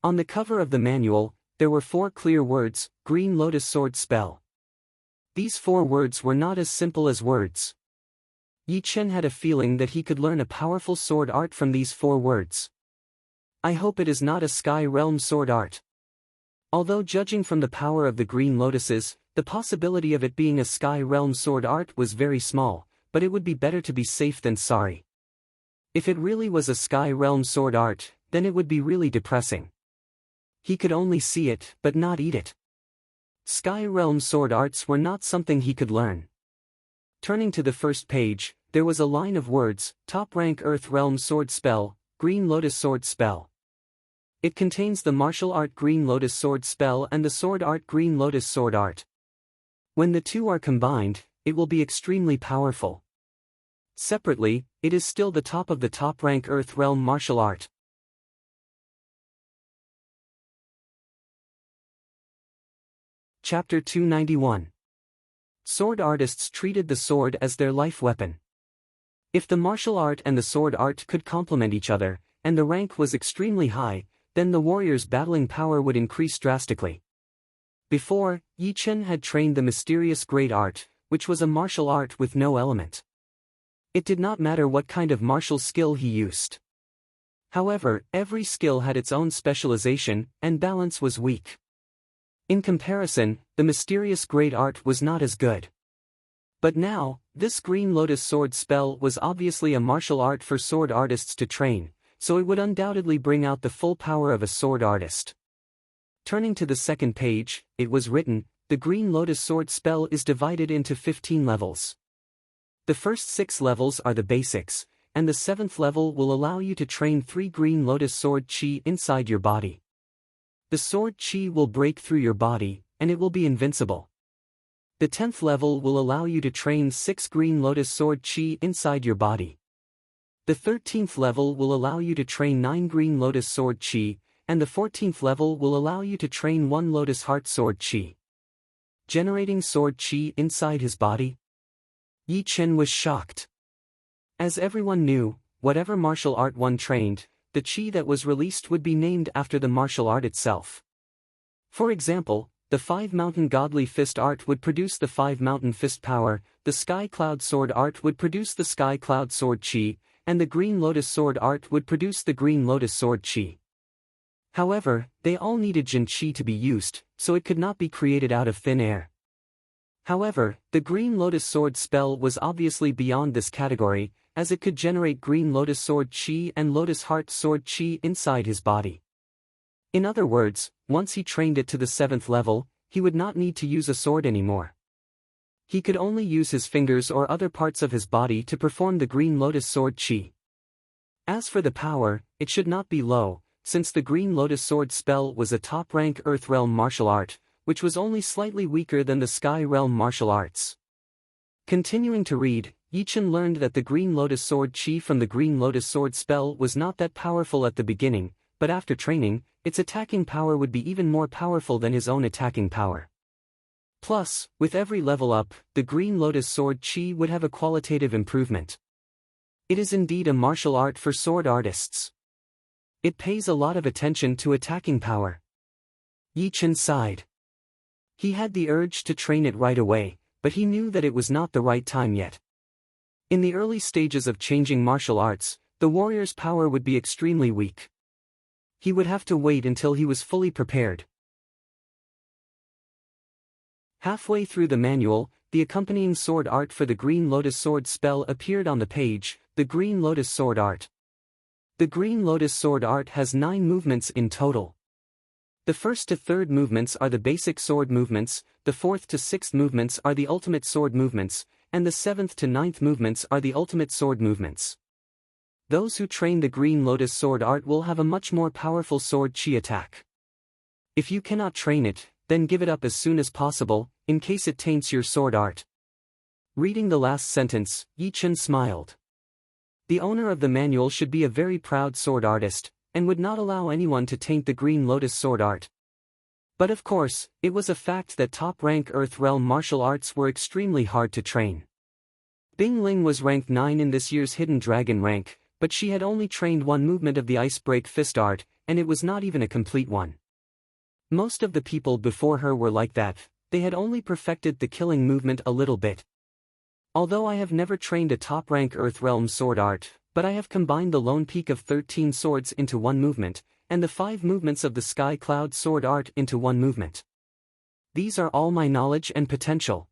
Speaker 1: On the cover of the manual, there were 4 clear words, Green Lotus Sword Spell. These 4 words were not as simple as words. Yichen had a feeling that he could learn a powerful sword art from these 4 words. I hope it is not a Sky Realm sword art. Although judging from the power of the green lotuses, the possibility of it being a Sky Realm sword art was very small, but it would be better to be safe than sorry. If it really was a Sky Realm sword art, then it would be really depressing. He could only see it, but not eat it. Sky Realm sword arts were not something he could learn. Turning to the first page, there was a line of words, Top Rank Earth Realm Sword Spell, Green Lotus Sword Spell. It contains the martial art Green Lotus Sword Spell and the sword art Green Lotus Sword Art. When the two are combined, it will be extremely powerful. Separately, it is still the top of the top rank Earth Realm martial art. Chapter 291. Sword artists treated the sword as their life weapon. If the martial art and the sword art could complement each other, and the rank was extremely high, then the warrior's battling power would increase drastically. Before, Yichen had trained the mysterious great art, which was a martial art with no element. It did not matter what kind of martial skill he used. However, every skill had its own specialization, and balance was weak. In comparison, the mysterious great art was not as good. But now, this Green Lotus sword spell was obviously a martial art for sword artists to train, so it would undoubtedly bring out the full power of a sword artist. Turning to the second page, it was written, the Green Lotus sword spell is divided into 15 levels. The first 6 levels are the basics, and the 7th level will allow you to train 3 Green Lotus sword chi inside your body. The sword chi will break through your body, and it will be invincible. The 10th level will allow you to train 6 Green Lotus sword chi inside your body. The 13th level will allow you to train 9 Green Lotus sword chi, and the 14th level will allow you to train 1 Lotus Heart sword chi. Generating sword chi inside his body? Yichen was shocked. As everyone knew, whatever martial art one trained, the chi that was released would be named after the martial art itself. For example, the 5 Mountain Godly Fist art would produce the 5 Mountain Fist power, the Sky Cloud Sword art would produce the Sky Cloud Sword chi, and the Green Lotus Sword art would produce the Green Lotus Sword chi. However, they all needed Jin chi to be used, so it could not be created out of thin air. However, the Green Lotus Sword spell was obviously beyond this category, as it could generate Green Lotus Sword chi and Lotus Heart Sword chi inside his body. In other words, once he trained it to the 7th level, he would not need to use a sword anymore. He could only use his fingers or other parts of his body to perform the Green Lotus Sword chi. As for the power, it should not be low, since the Green Lotus Sword spell was a top-rank Earth Realm martial art, which was only slightly weaker than the Sky Realm martial arts. Continuing to read, Yichen learned that the Green Lotus Sword chi from the Green Lotus Sword spell was not that powerful at the beginning, but after training, its attacking power would be even more powerful than his own attacking power. Plus, with every level up, the Green Lotus Sword chi would have a qualitative improvement. It is indeed a martial art for sword artists. It pays a lot of attention to attacking power. Yichen sighed. He had the urge to train it right away, but he knew that it was not the right time yet. In the early stages of changing martial arts, the warrior's power would be extremely weak. He would have to wait until he was fully prepared. Halfway through the manual, the accompanying sword art for the Green Lotus Sword spell appeared on the page, the Green Lotus Sword art. The Green Lotus Sword art has 9 movements in total. The 1st to 3rd movements are the basic sword movements, the 4th to 6th movements are the ultimate sword movements, and the 7th to 9th movements are the ultimate sword movements. Those who train the Green Lotus sword art will have a much more powerful sword chi attack. If you cannot train it, then give it up as soon as possible, in case it taints your sword art. Reading the last sentence, Yi Chen smiled. The owner of the manual should be a very proud sword artist, and would not allow anyone to taint the Green Lotus sword art. But of course, it was a fact that top-rank Earth Realm martial arts were extremely hard to train. Bing Ling was ranked 9 in this year's Hidden Dragon rank, but she had only trained one movement of the Ice Break Fist art, and it was not even a complete one. Most of the people before her were like that, they had only perfected the killing movement a little bit. Although I have never trained a top-rank Earth Realm sword art, but I have combined the lone peak of 13 swords into one movement, and the 5 movements of the Sky Cloud sword art into one movement. These are all my knowledge and potential.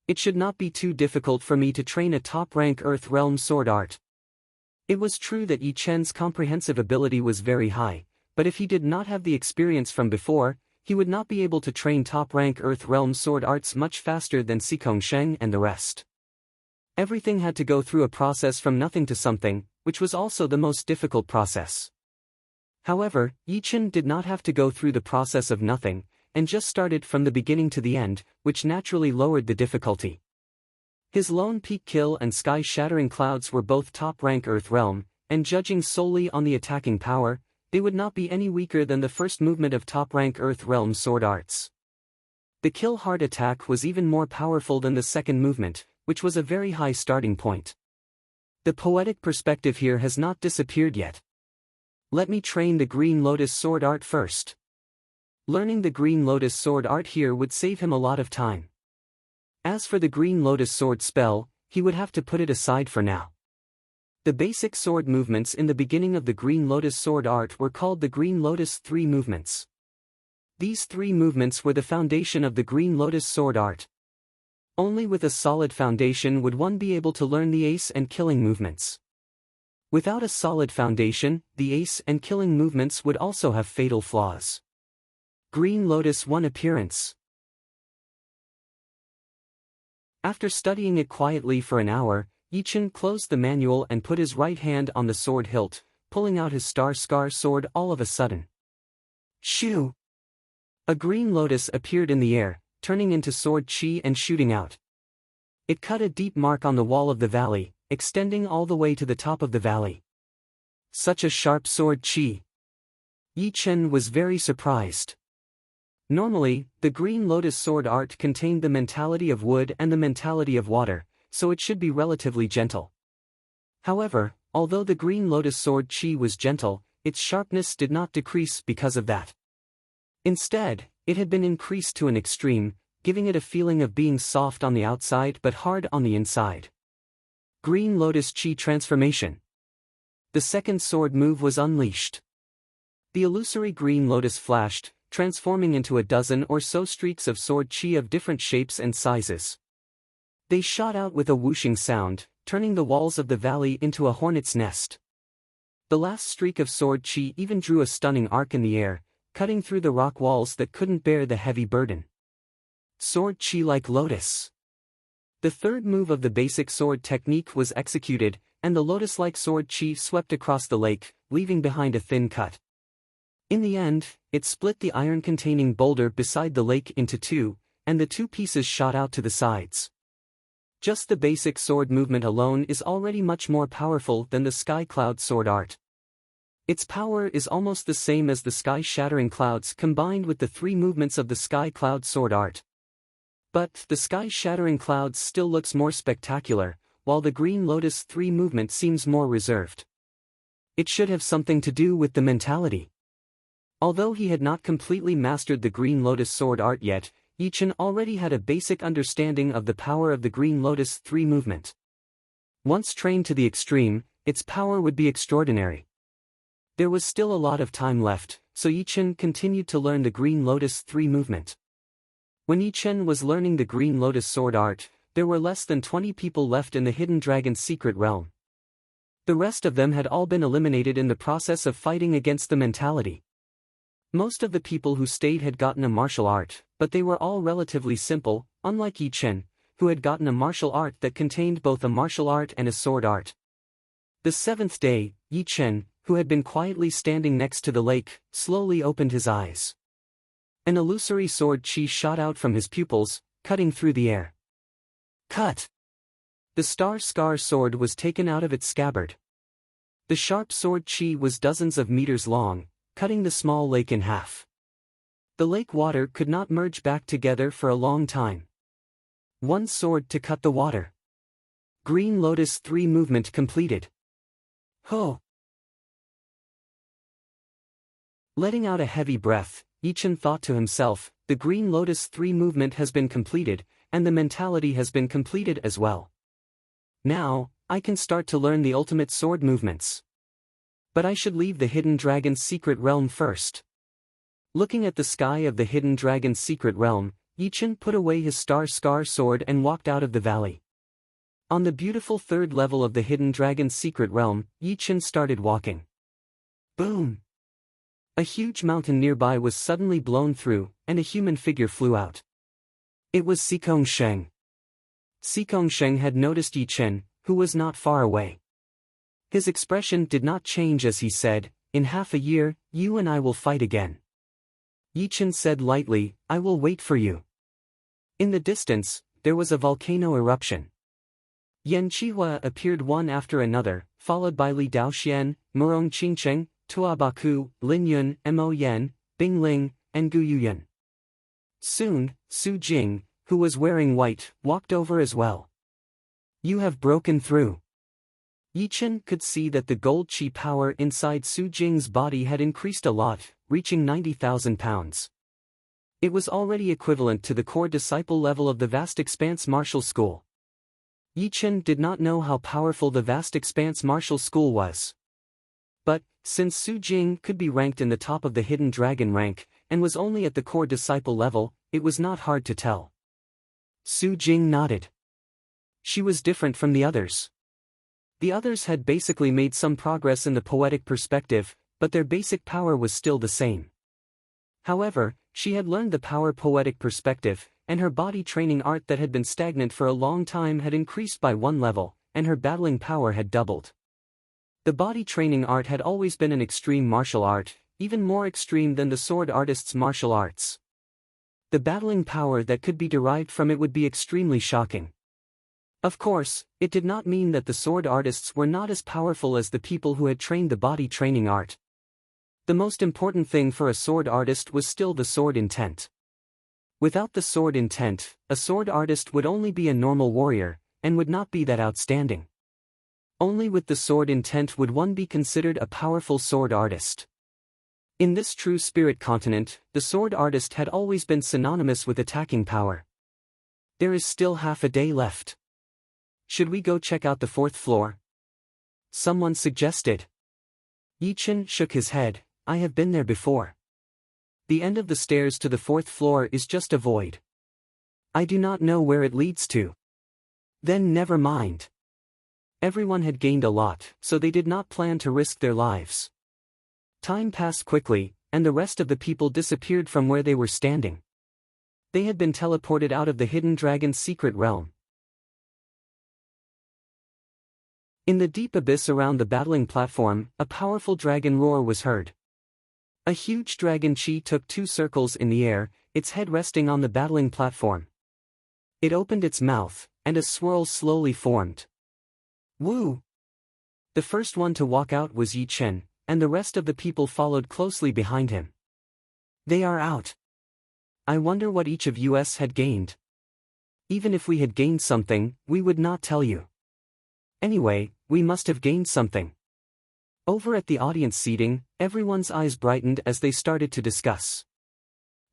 Speaker 1: It should not be too difficult for me to train a top-rank Earth Realm sword art. It was true that Yi Chen's comprehensive ability was very high, but if he did not have the experience from before, he would not be able to train top-rank Earth Realm sword arts much faster than Xikong Sheng and the rest. Everything had to go through a process from nothing to something, which was also the most difficult process. However, Yi Chen did not have to go through the process of nothing, and just started from the beginning to the end, which naturally lowered the difficulty. His lone peak kill and sky-shattering clouds were both top-rank Earth Realm, and judging solely on the attacking power, they would not be any weaker than the first movement of top-rank Earth Realm sword arts. The kill heart attack was even more powerful than the second movement, which was a very high starting point. The poetic perspective here has not disappeared yet. Let me train the Green Lotus sword art first. Learning the Green Lotus sword art here would save him a lot of time. As for the Green Lotus sword spell, he would have to put it aside for now. The basic sword movements in the beginning of the Green Lotus sword art were called the Green Lotus 3 movements. These 3 movements were the foundation of the Green Lotus sword art. Only with a solid foundation would one be able to learn the ace and killing movements. Without a solid foundation, the ace and killing movements would also have fatal flaws. Green Lotus 1 appearance. After studying it quietly for an hour, Yi Chen closed the manual and put his right hand on the sword hilt, pulling out his Star Scar sword all of a sudden. Shoo! A green lotus appeared in the air, turning into sword chi and shooting out. It cut a deep mark on the wall of the valley, extending all the way to the top of the valley. Such a sharp sword chi! Yi Chen was very surprised. Normally, the Green Lotus sword art contained the mentality of wood and the mentality of water, so it should be relatively gentle. However, although the Green Lotus sword chi was gentle, its sharpness did not decrease because of that. Instead, it had been increased to an extreme, giving it a feeling of being soft on the outside but hard on the inside. Green Lotus Chi transformation. The second sword move was unleashed. The illusory Green Lotus flashed, transforming into a dozen or so streaks of sword chi of different shapes and sizes. They shot out with a whooshing sound, turning the walls of the valley into a hornet's nest. The last streak of sword chi even drew a stunning arc in the air, cutting through the rock walls that couldn't bear the heavy burden. Sword chi like lotus. The third move of the basic sword technique was executed, and the lotus-like sword chi swept across the lake, leaving behind a thin cut. In the end, it split the iron-containing boulder beside the lake into 2, and the 2 pieces shot out to the sides. Just the basic sword movement alone is already much more powerful than the Sky Cloud sword art. Its power is almost the same as the sky-shattering clouds combined with the 3 movements of the Sky Cloud sword art. But the sky-shattering clouds still looks more spectacular, while the Green Lotus 3 movement seems more reserved. It should have something to do with the mentality. Although he had not completely mastered the Green Lotus sword art yet, Yi Chen already had a basic understanding of the power of the Green Lotus 3 movement. Once trained to the extreme, its power would be extraordinary. There was still a lot of time left, so Yi Chen continued to learn the Green Lotus 3 movement. When Yi Chen was learning the Green Lotus sword art, there were less than 20 people left in the Hidden Dragon's secret realm. The rest of them had all been eliminated in the process of fighting against the mentality. Most of the people who stayed had gotten a martial art, but they were all relatively simple, unlike Yi Chen, who had gotten a martial art that contained both a martial art and a sword art. The seventh day, Yi Chen, who had been quietly standing next to the lake, slowly opened his eyes. An illusory sword chi shot out from his pupils, cutting through the air. Cut! The star-scar sword was taken out of its scabbard. The sharp sword chi was dozens of meters long, cutting the small lake in half. The lake water could not merge back together for a long time. One sword to cut the water. Green Lotus 3 movement completed. Ho! Letting out a heavy breath, Yi Chen thought to himself, the Green Lotus 3 movement has been completed, and the mentality has been completed as well. Now, I can start to learn the ultimate sword movements. But I should leave the Hidden Dragon's secret realm first. Looking at the sky of the Hidden Dragon's secret realm, Yi Chen put away his star-scar sword and walked out of the valley. On the beautiful third level of the Hidden Dragon's secret realm, Yi Chen started walking. Boom! A huge mountain nearby was suddenly blown through, and a human figure flew out. It was Xikong Sheng. Xikong Sheng had noticed Yi Chen, who was not far away. His expression did not change as he said, "In half a year, you and I will fight again." Yi Chen said lightly, "I will wait for you." In the distance, there was a volcano eruption. Yan Qihua appeared one after another, followed by Li Daoxian, Murong Qingcheng, Tua Baku, Lin Yun, Mo Yan, Bing Ling, and Gu Yuyan. Soon, Su Jing, who was wearing white, walked over as well. You have broken through. Yi Chen could see that the gold chi power inside Su Jing's body had increased a lot, reaching 90,000 pounds. It was already equivalent to the core disciple level of the Vast Expanse Martial School. Yi Chen did not know how powerful the Vast Expanse Martial School was. But, since Su Jing could be ranked in the top of the Hidden Dragon rank, and was only at the core disciple level, it was not hard to tell. Su Jing nodded. She was different from the others. The others had basically made some progress in the poetic perspective, but their basic power was still the same. However, she had learned the power poetic perspective, and her body training art that had been stagnant for a long time had increased by 1 level, and her battling power had doubled. The body training art had always been an extreme martial art, even more extreme than the sword artist's martial arts. The battling power that could be derived from it would be extremely shocking. Of course, it did not mean that the sword artists were not as powerful as the people who had trained the body training art. The most important thing for a sword artist was still the sword intent. Without the sword intent, a sword artist would only be a normal warrior, and would not be that outstanding. Only with the sword intent would one be considered a powerful sword artist. In this true spirit continent, the sword artist had always been synonymous with attacking power. There is still half a day left. Should we go check out the 4th floor? Someone suggested. Yi Chen shook his head, I have been there before. The end of the stairs to the 4th floor is just a void. I do not know where it leads to. Then never mind. Everyone had gained a lot, so they did not plan to risk their lives. Time passed quickly, and the rest of the people disappeared from where they were standing. They had been teleported out of the Hidden Dragon's secret realm. In the deep abyss around the battling platform, a powerful dragon roar was heard. A huge dragon chi took 2 circles in the air, its head resting on the battling platform. It opened its mouth, and a swirl slowly formed. Woo! The first one to walk out was Yi Chen, and the rest of the people followed closely behind him. They are out. I wonder what each of us had gained. Even if we had gained something, we would not tell you. Anyway, we must have gained something. Over at the audience seating, everyone's eyes brightened as they started to discuss.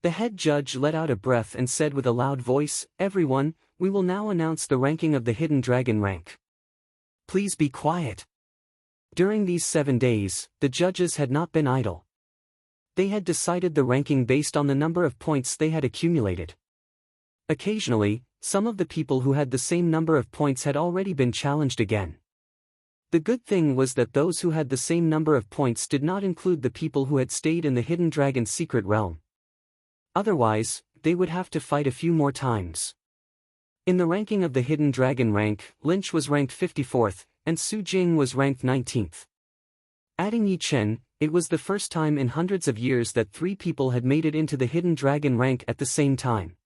Speaker 1: The head judge let out a breath and said with a loud voice, Everyone, we will now announce the ranking of the Hidden Dragon rank. Please be quiet. During these 7 days, the judges had not been idle. They had decided the ranking based on the number of points they had accumulated. Occasionally, some of the people who had the same number of points had already been challenged again. The good thing was that those who had the same number of points did not include the people who had stayed in the Hidden Dragon's secret realm. Otherwise, they would have to fight a few more times. In the ranking of the Hidden Dragon rank, Lynch was ranked 54th, and Su Jing was ranked 19th. Adding Yi Chen, it was the first time in hundreds of years that 3 people had made it into the Hidden Dragon rank at the same time.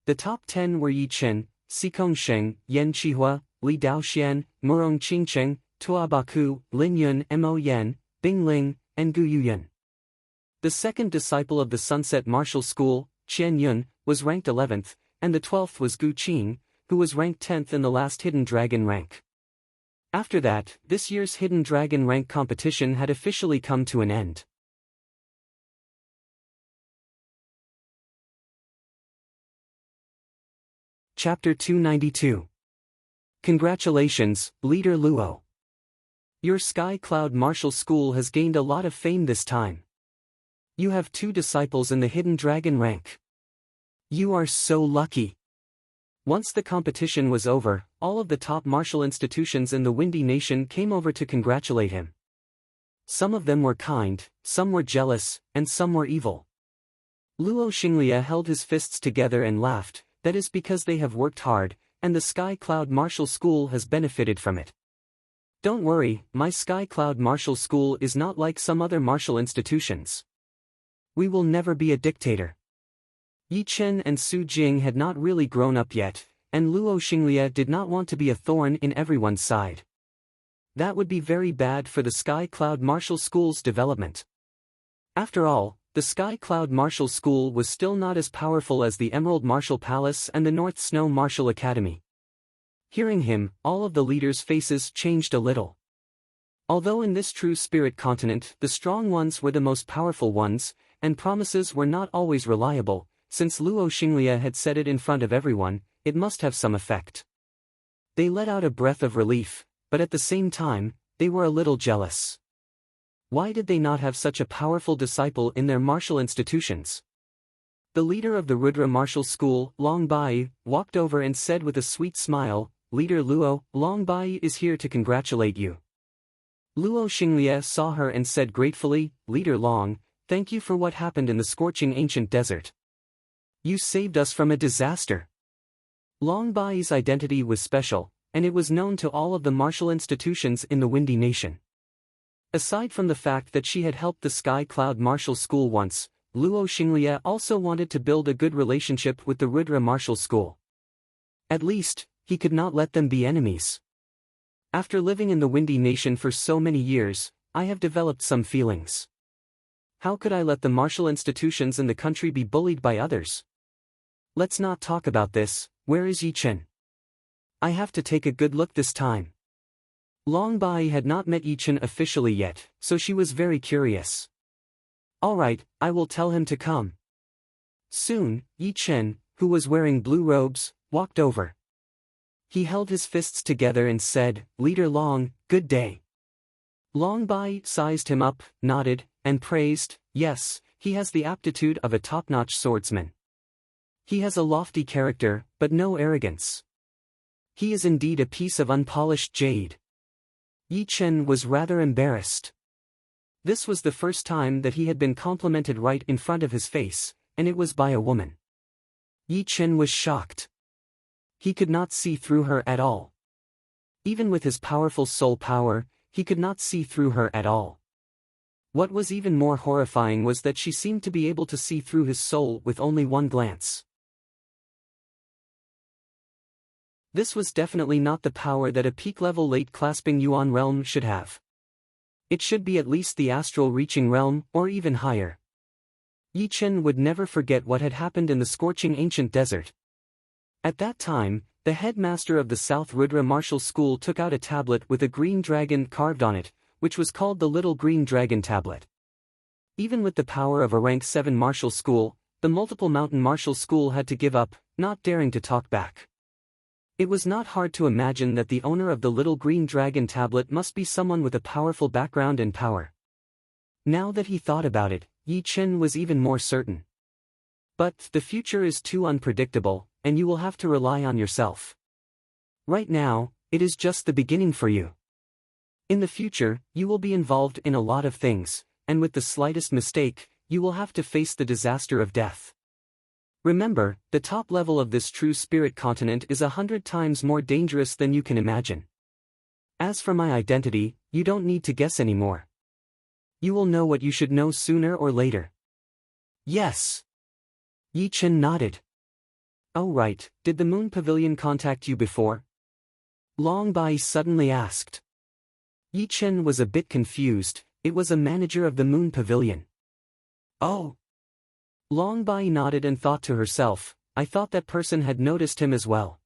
Speaker 1: The top 10 were Yi Chen, Xikong Sheng, Yan Qihua, Li Daoxian, Murong Qingcheng, Tua Baku, Lin Yun, Mo Yan, Bing Ling, and Gu Yuyan. The second disciple of the Sunset Martial School, Qian Yun, was ranked 11th, and the 12th was Gu Qing, who was ranked 10th in the last Hidden Dragon rank. After that, this year's Hidden Dragon rank competition had officially come to an end. Chapter 292. Congratulations, Leader Luo. Your Sky Cloud Martial School has gained a lot of fame this time. You have 2 disciples in the Hidden Dragon rank. You are so lucky. Once the competition was over, all of the top martial institutions in the Windy Nation came over to congratulate him. Some of them were kind, some were jealous, and some were evil. Luo Xinglia held his fists together and laughed. That is because they have worked hard, and the Sky Cloud Martial School has benefited from it. Don't worry, my Sky Cloud Martial School is not like some other martial institutions. We will never be a dictator. Yi Chen and Su Jing had not really grown up yet, and Luo Xinglia did not want to be a thorn in everyone's side. That would be very bad for the Sky Cloud Martial School's development. After all, the Sky Cloud Martial School was still not as powerful as the Emerald Martial Palace and the North Snow Martial Academy. Hearing him, all of the leaders' faces changed a little. Although in this true spirit continent the strong ones were the most powerful ones, and promises were not always reliable, since Luo Xinglia had said it in front of everyone, it must have some effect. They let out a breath of relief, but at the same time, they were a little jealous. Why did they not have such a powerful disciple in their martial institutions? The leader of the Rudra Martial School, Long Bai, walked over and said with a sweet smile, "Leader Luo, Long Bai is here to congratulate you." Luo Xinglia saw her and said gratefully, "Leader Long, thank you for what happened in the scorching ancient desert. You saved us from a disaster." Long Bai's identity was special, and it was known to all of the martial institutions in the Windy Nation. Aside from the fact that she had helped the Sky Cloud Martial School once, Luo Xinglia also wanted to build a good relationship with the Rudra Martial School. At least, he could not let them be enemies. After living in the Windy Nation for so many years, I have developed some feelings. How could I let the martial institutions in the country be bullied by others? Let's not talk about this. Where is Yi Chen? I have to take a good look this time. Long Bai had not met Yi Chen officially yet, so she was very curious. Alright, I will tell him to come. Soon, Yi Chen, who was wearing blue robes, walked over. He held his fists together and said, "Leader Long, good day." Long Bai sized him up, nodded, and praised, "Yes, he has the aptitude of a top-notch swordsman. He has a lofty character, but no arrogance. He is indeed a piece of unpolished jade." Yi Chen was rather embarrassed. This was the first time that he had been complimented right in front of his face, and it was by a woman. Yi Chen was shocked. He could not see through her at all. Even with his powerful soul power, he could not see through her at all. What was even more horrifying was that she seemed to be able to see through his soul with only one glance. This was definitely not the power that a peak-level late-clasping Yuan realm should have. It should be at least the astral-reaching realm, or even higher. Yi Chen would never forget what had happened in the scorching ancient desert. At that time, the headmaster of the South Rudra Martial School took out a tablet with a green dragon carved on it, which was called the Little Green Dragon Tablet. Even with the power of a rank 7 martial school, the multiple mountain martial school had to give up, not daring to talk back. It was not hard to imagine that the owner of the Little Green Dragon Tablet must be someone with a powerful background and power. Now that he thought about it, Yi Chen was even more certain. But the future is too unpredictable, and you will have to rely on yourself. Right now, it is just the beginning for you. In the future, you will be involved in a lot of things, and with the slightest mistake, you will have to face the disaster of death. Remember, the top level of this true spirit continent is 100 times more dangerous than you can imagine. As for my identity, you don't need to guess anymore. You will know what you should know sooner or later. Yes. Yi Chen nodded. Oh right, did the Moon Pavilion contact you before? Long Bai suddenly asked. Yi Chen was a bit confused. It was a manager of the Moon Pavilion. Oh. Long Bai nodded and thought to herself, I thought that person had noticed him as well.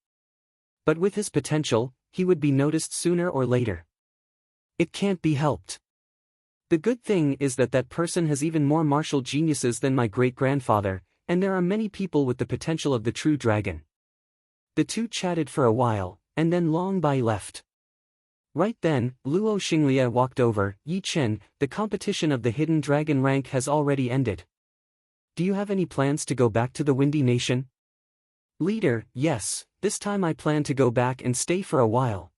Speaker 1: But with his potential, he would be noticed sooner or later. It can't be helped. The good thing is that that person has even more martial geniuses than my great-grandfather, and there are many people with the potential of the true dragon. The two chatted for a while, and then Long Bai left. Right then, Luo Xinglia walked over. Yi Chen, the competition of the hidden dragon rank has already ended. Do you have any plans to go back to the Windy Nation? Leader, yes, this time I plan to go back and stay for a while.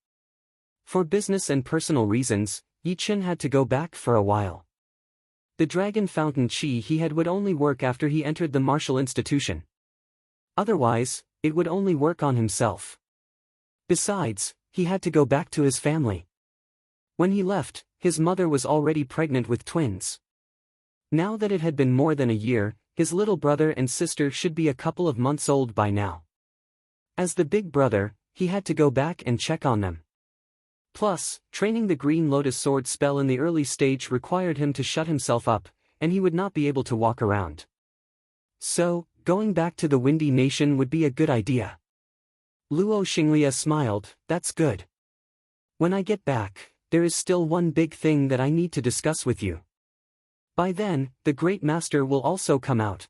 Speaker 1: For business and personal reasons, Yi Chen had to go back for a while. The dragon fountain chi he had would only work after he entered the martial institution. Otherwise, it would only work on himself. Besides, he had to go back to his family. When he left, his mother was already pregnant with twins. Now that it had been more than a year, his little brother and sister should be a couple of months old by now. As the big brother, he had to go back and check on them. Plus, training the Green Lotus Sword spell in the early stage required him to shut himself up, and he would not be able to walk around. So, going back to the Windy Nation would be a good idea. Luo Xinglia smiled, that's good. When I get back, there is still one big thing that I need to discuss with you. By then, the Great Master will also come out.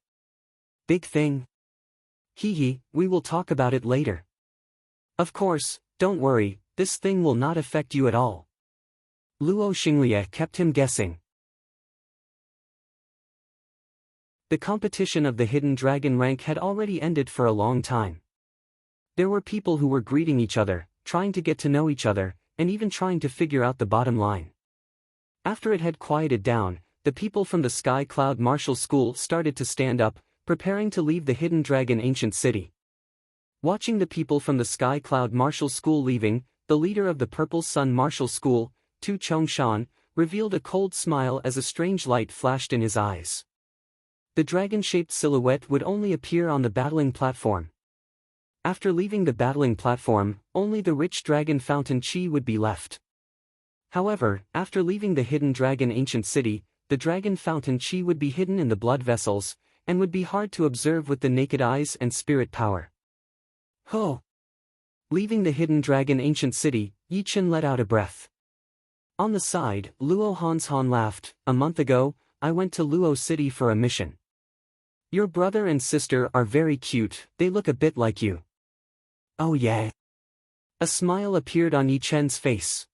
Speaker 1: Big thing? Hee, we will talk about it later. Of course, don't worry, this thing will not affect you at all. Luo Xinglia kept him guessing. The competition of the hidden dragon rank had already ended for a long time. There were people who were greeting each other, trying to get to know each other, and even trying to figure out the bottom line. After it had quieted down, the people from the Sky Cloud Martial School started to stand up, preparing to leave the Hidden Dragon Ancient City. Watching the people from the Sky Cloud Martial School leaving, the leader of the Purple Sun Martial School, Tu Chongshan, revealed a cold smile as a strange light flashed in his eyes. The dragon-shaped silhouette would only appear on the battling platform. After leaving the battling platform, only the rich dragon fountain chi would be left. However, after leaving the Hidden Dragon Ancient City, the dragon fountain chi would be hidden in the blood vessels, and would be hard to observe with the naked eyes and spirit power. Ho! Leaving the Hidden Dragon Ancient City, Yi Chen let out a breath. On the side, Luo Hanshan laughed. A month ago, I went to Luo City for a mission. Your brother and sister are very cute, they look a bit like you. Oh yeah. A smile appeared on Yi Chen's face.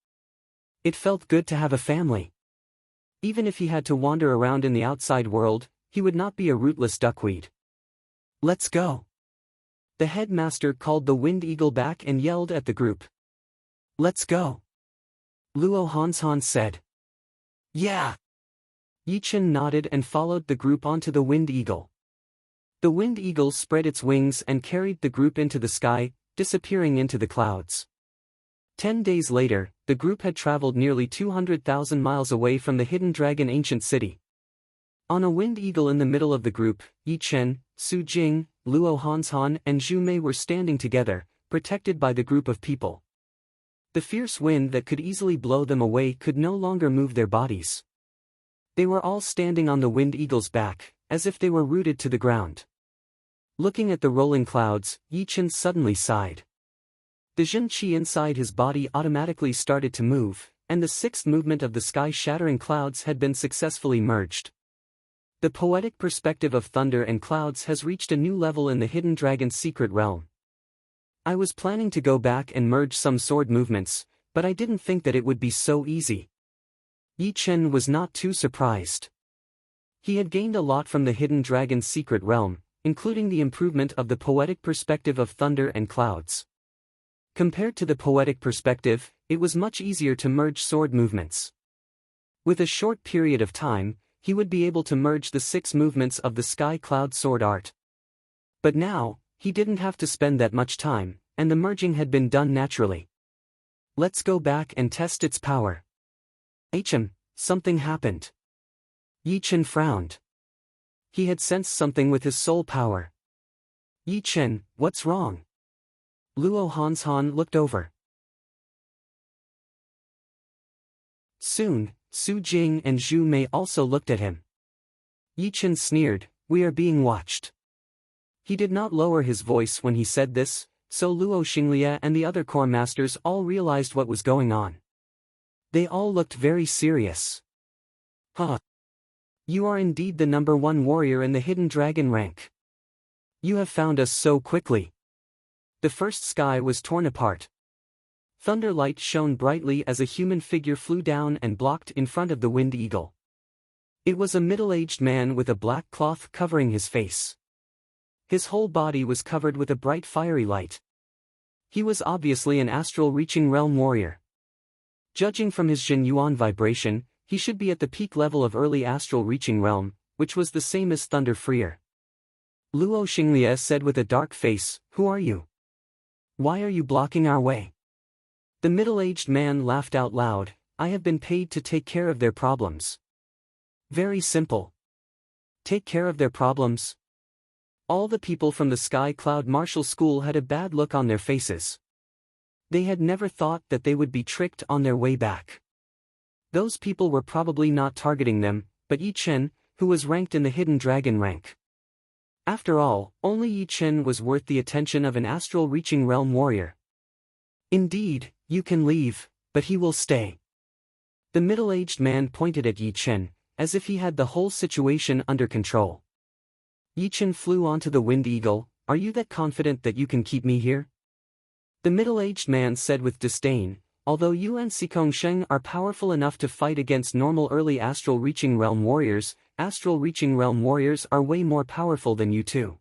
Speaker 1: It felt good to have a family. Even if he had to wander around in the outside world, he would not be a rootless duckweed. Let's go. The headmaster called the Wind Eagle back and yelled at the group. Let's go. Luo Hanshan said. Yeah. Yi Chen nodded and followed the group onto the Wind Eagle. The Wind Eagle spread its wings and carried the group into the sky, disappearing into the clouds. 10 days later, the group had traveled nearly 200,000 miles away from the Hidden Dragon Ancient City. On a Wind Eagle in the middle of the group, Yi Chen, Su Jing, Luo Hanshan and Zhu Mei were standing together, protected by the group of people. The fierce wind that could easily blow them away could no longer move their bodies. They were all standing on the Wind Eagle's back, as if they were rooted to the ground. Looking at the rolling clouds, Yi Chen suddenly sighed. The Jin Qi inside his body automatically started to move, and the sixth movement of the sky-shattering clouds had been successfully merged. The poetic perspective of thunder and clouds has reached a new level in the Hidden Dragon's secret realm. I was planning to go back and merge some sword movements, but I didn't think that it would be so easy. Yi Chen was not too surprised. He had gained a lot from the Hidden Dragon's secret realm, including the improvement of the poetic perspective of thunder and clouds. Compared to the poetic perspective, it was much easier to merge sword movements. With a short period of time, he would be able to merge the 6 movements of the Sky Cloud Sword art. But now, he didn't have to spend that much time, and the merging had been done naturally. Let's go back and test its power. Something happened. Yi Chen frowned. He had sensed something with his soul power. Yi Chen, what's wrong? Luo Hanshan looked over. Soon, Su Jing and Zhu Mei also looked at him. Yi Chen sneered, we are being watched. He did not lower his voice when he said this, so Luo Xinglie and the other core masters all realized what was going on. They all looked very serious. Huh. You are indeed the #1 warrior in the hidden dragon rank. You have found us so quickly. The first sky was torn apart. Thunder light shone brightly as a human figure flew down and blocked in front of the wind eagle. It was a middle-aged man with a black cloth covering his face. His whole body was covered with a bright fiery light. He was obviously an astral reaching realm warrior. Judging from his Jin Yuan vibration, he should be at the peak level of early astral reaching realm, which was the same as Thunder Freer. Luo Xinglie said with a dark face, who are you? Why are you blocking our way? The middle-aged man laughed out loud, I have been paid to take care of their problems. Very simple. Take care of their problems? All the people from the Sky Cloud Martial School had a bad look on their faces. They had never thought that they would be tricked on their way back. Those people were probably not targeting them, but Yi Chen, who was ranked in the hidden dragon rank. After all, only Yi Chen was worth the attention of an astral reaching realm warrior. Indeed, you can leave, but he will stay. The middle-aged man pointed at Yi Chen, as if he had the whole situation under control. Yi Chen flew onto the wind eagle, are you that confident that you can keep me here? The middle-aged man said with disdain, although you and Xikong Sheng are powerful enough to fight against normal early astral reaching realm warriors are way more powerful than you two.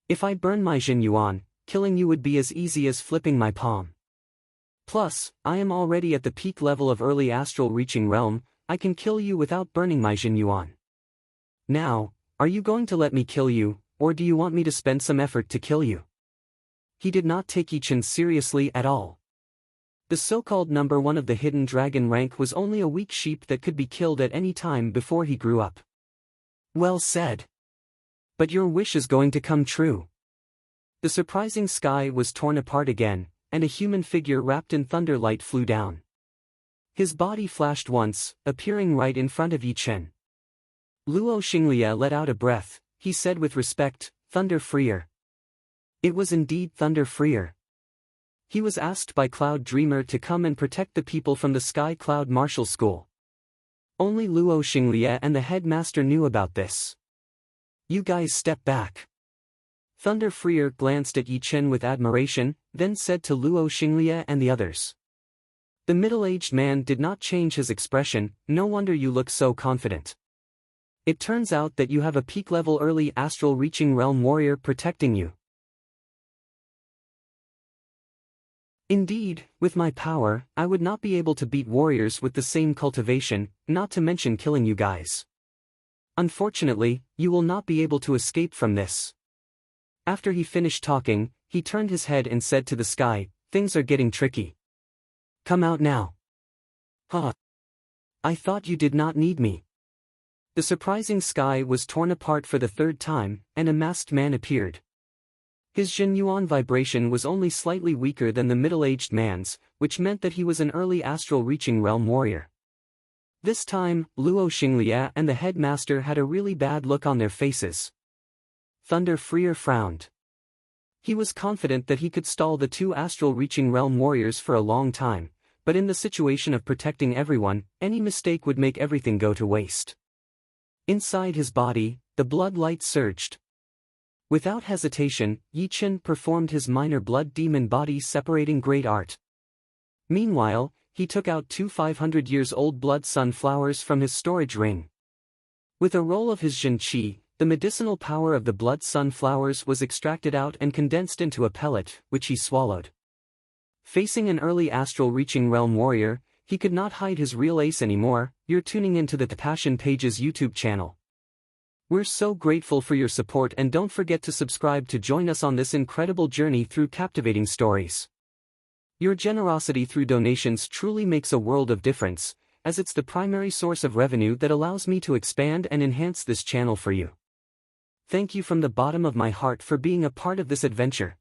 Speaker 1: If I burn my Jin Yuan, killing you would be as easy as flipping my palm. Plus, I am already at the peak level of early astral reaching realm, I can kill you without burning my Jin Yuan. Now, are you going to let me kill you, or do you want me to spend some effort to kill you? He did not take Yi Chen seriously at all. The so-called #1 of the hidden dragon rank was only a weak sheep that could be killed at any time before he grew up. Well said. But your wish is going to come true. The surprising sky was torn apart again, and a human figure wrapped in thunder light flew down. His body flashed once, appearing right in front of Yi Chen. Luo Xinglie let out a breath, he said with respect, Thunder Freer. It was indeed Thunder Freer. He was asked by Cloud Dreamer to come and protect the people from the Sky Cloud Martial School. Only Luo Xinglie and the headmaster knew about this. You guys step back. Thunder Freer glanced at Yi Chen with admiration, then said to Luo Xinglie and the others. The middle-aged man did not change his expression, no wonder you look so confident. It turns out that you have a peak-level early astral reaching realm warrior protecting you. Indeed, with my power, I would not be able to beat warriors with the same cultivation, not to mention killing you guys. Unfortunately, you will not be able to escape from this. After he finished talking, he turned his head and said to the sky, things are getting tricky. Come out now. Huh. I thought you did not need me. The surprising sky was torn apart for the third time, and a masked man appeared. His Jin Yuan vibration was only slightly weaker than the middle-aged man's, which meant that he was an early astral reaching realm warrior. This time, Luo Xinglie and the headmaster had a really bad look on their faces. Thunder Freer frowned. He was confident that he could stall the two astral reaching realm warriors for a long time, but in the situation of protecting everyone, any mistake would make everything go to waste. Inside his body, the blood light surged. Without hesitation, Yi Chen performed his minor blood demon body separating great art. Meanwhile, he took out 2 500-years-old blood sunflowers from his storage ring. With a roll of his Jin Qi, the medicinal power of the blood sunflowers was extracted out and condensed into a pellet, which he swallowed. Facing an early astral reaching realm warrior, he could not hide his real ace anymore. You're tuning into the Passion Pages YouTube channel. We're so grateful for your support, and don't forget to subscribe to join us on this incredible journey through captivating stories. Your generosity through donations truly makes a world of difference, as it's the primary source of revenue that allows me to expand and enhance this channel for you. Thank you from the bottom of my heart for being a part of this adventure.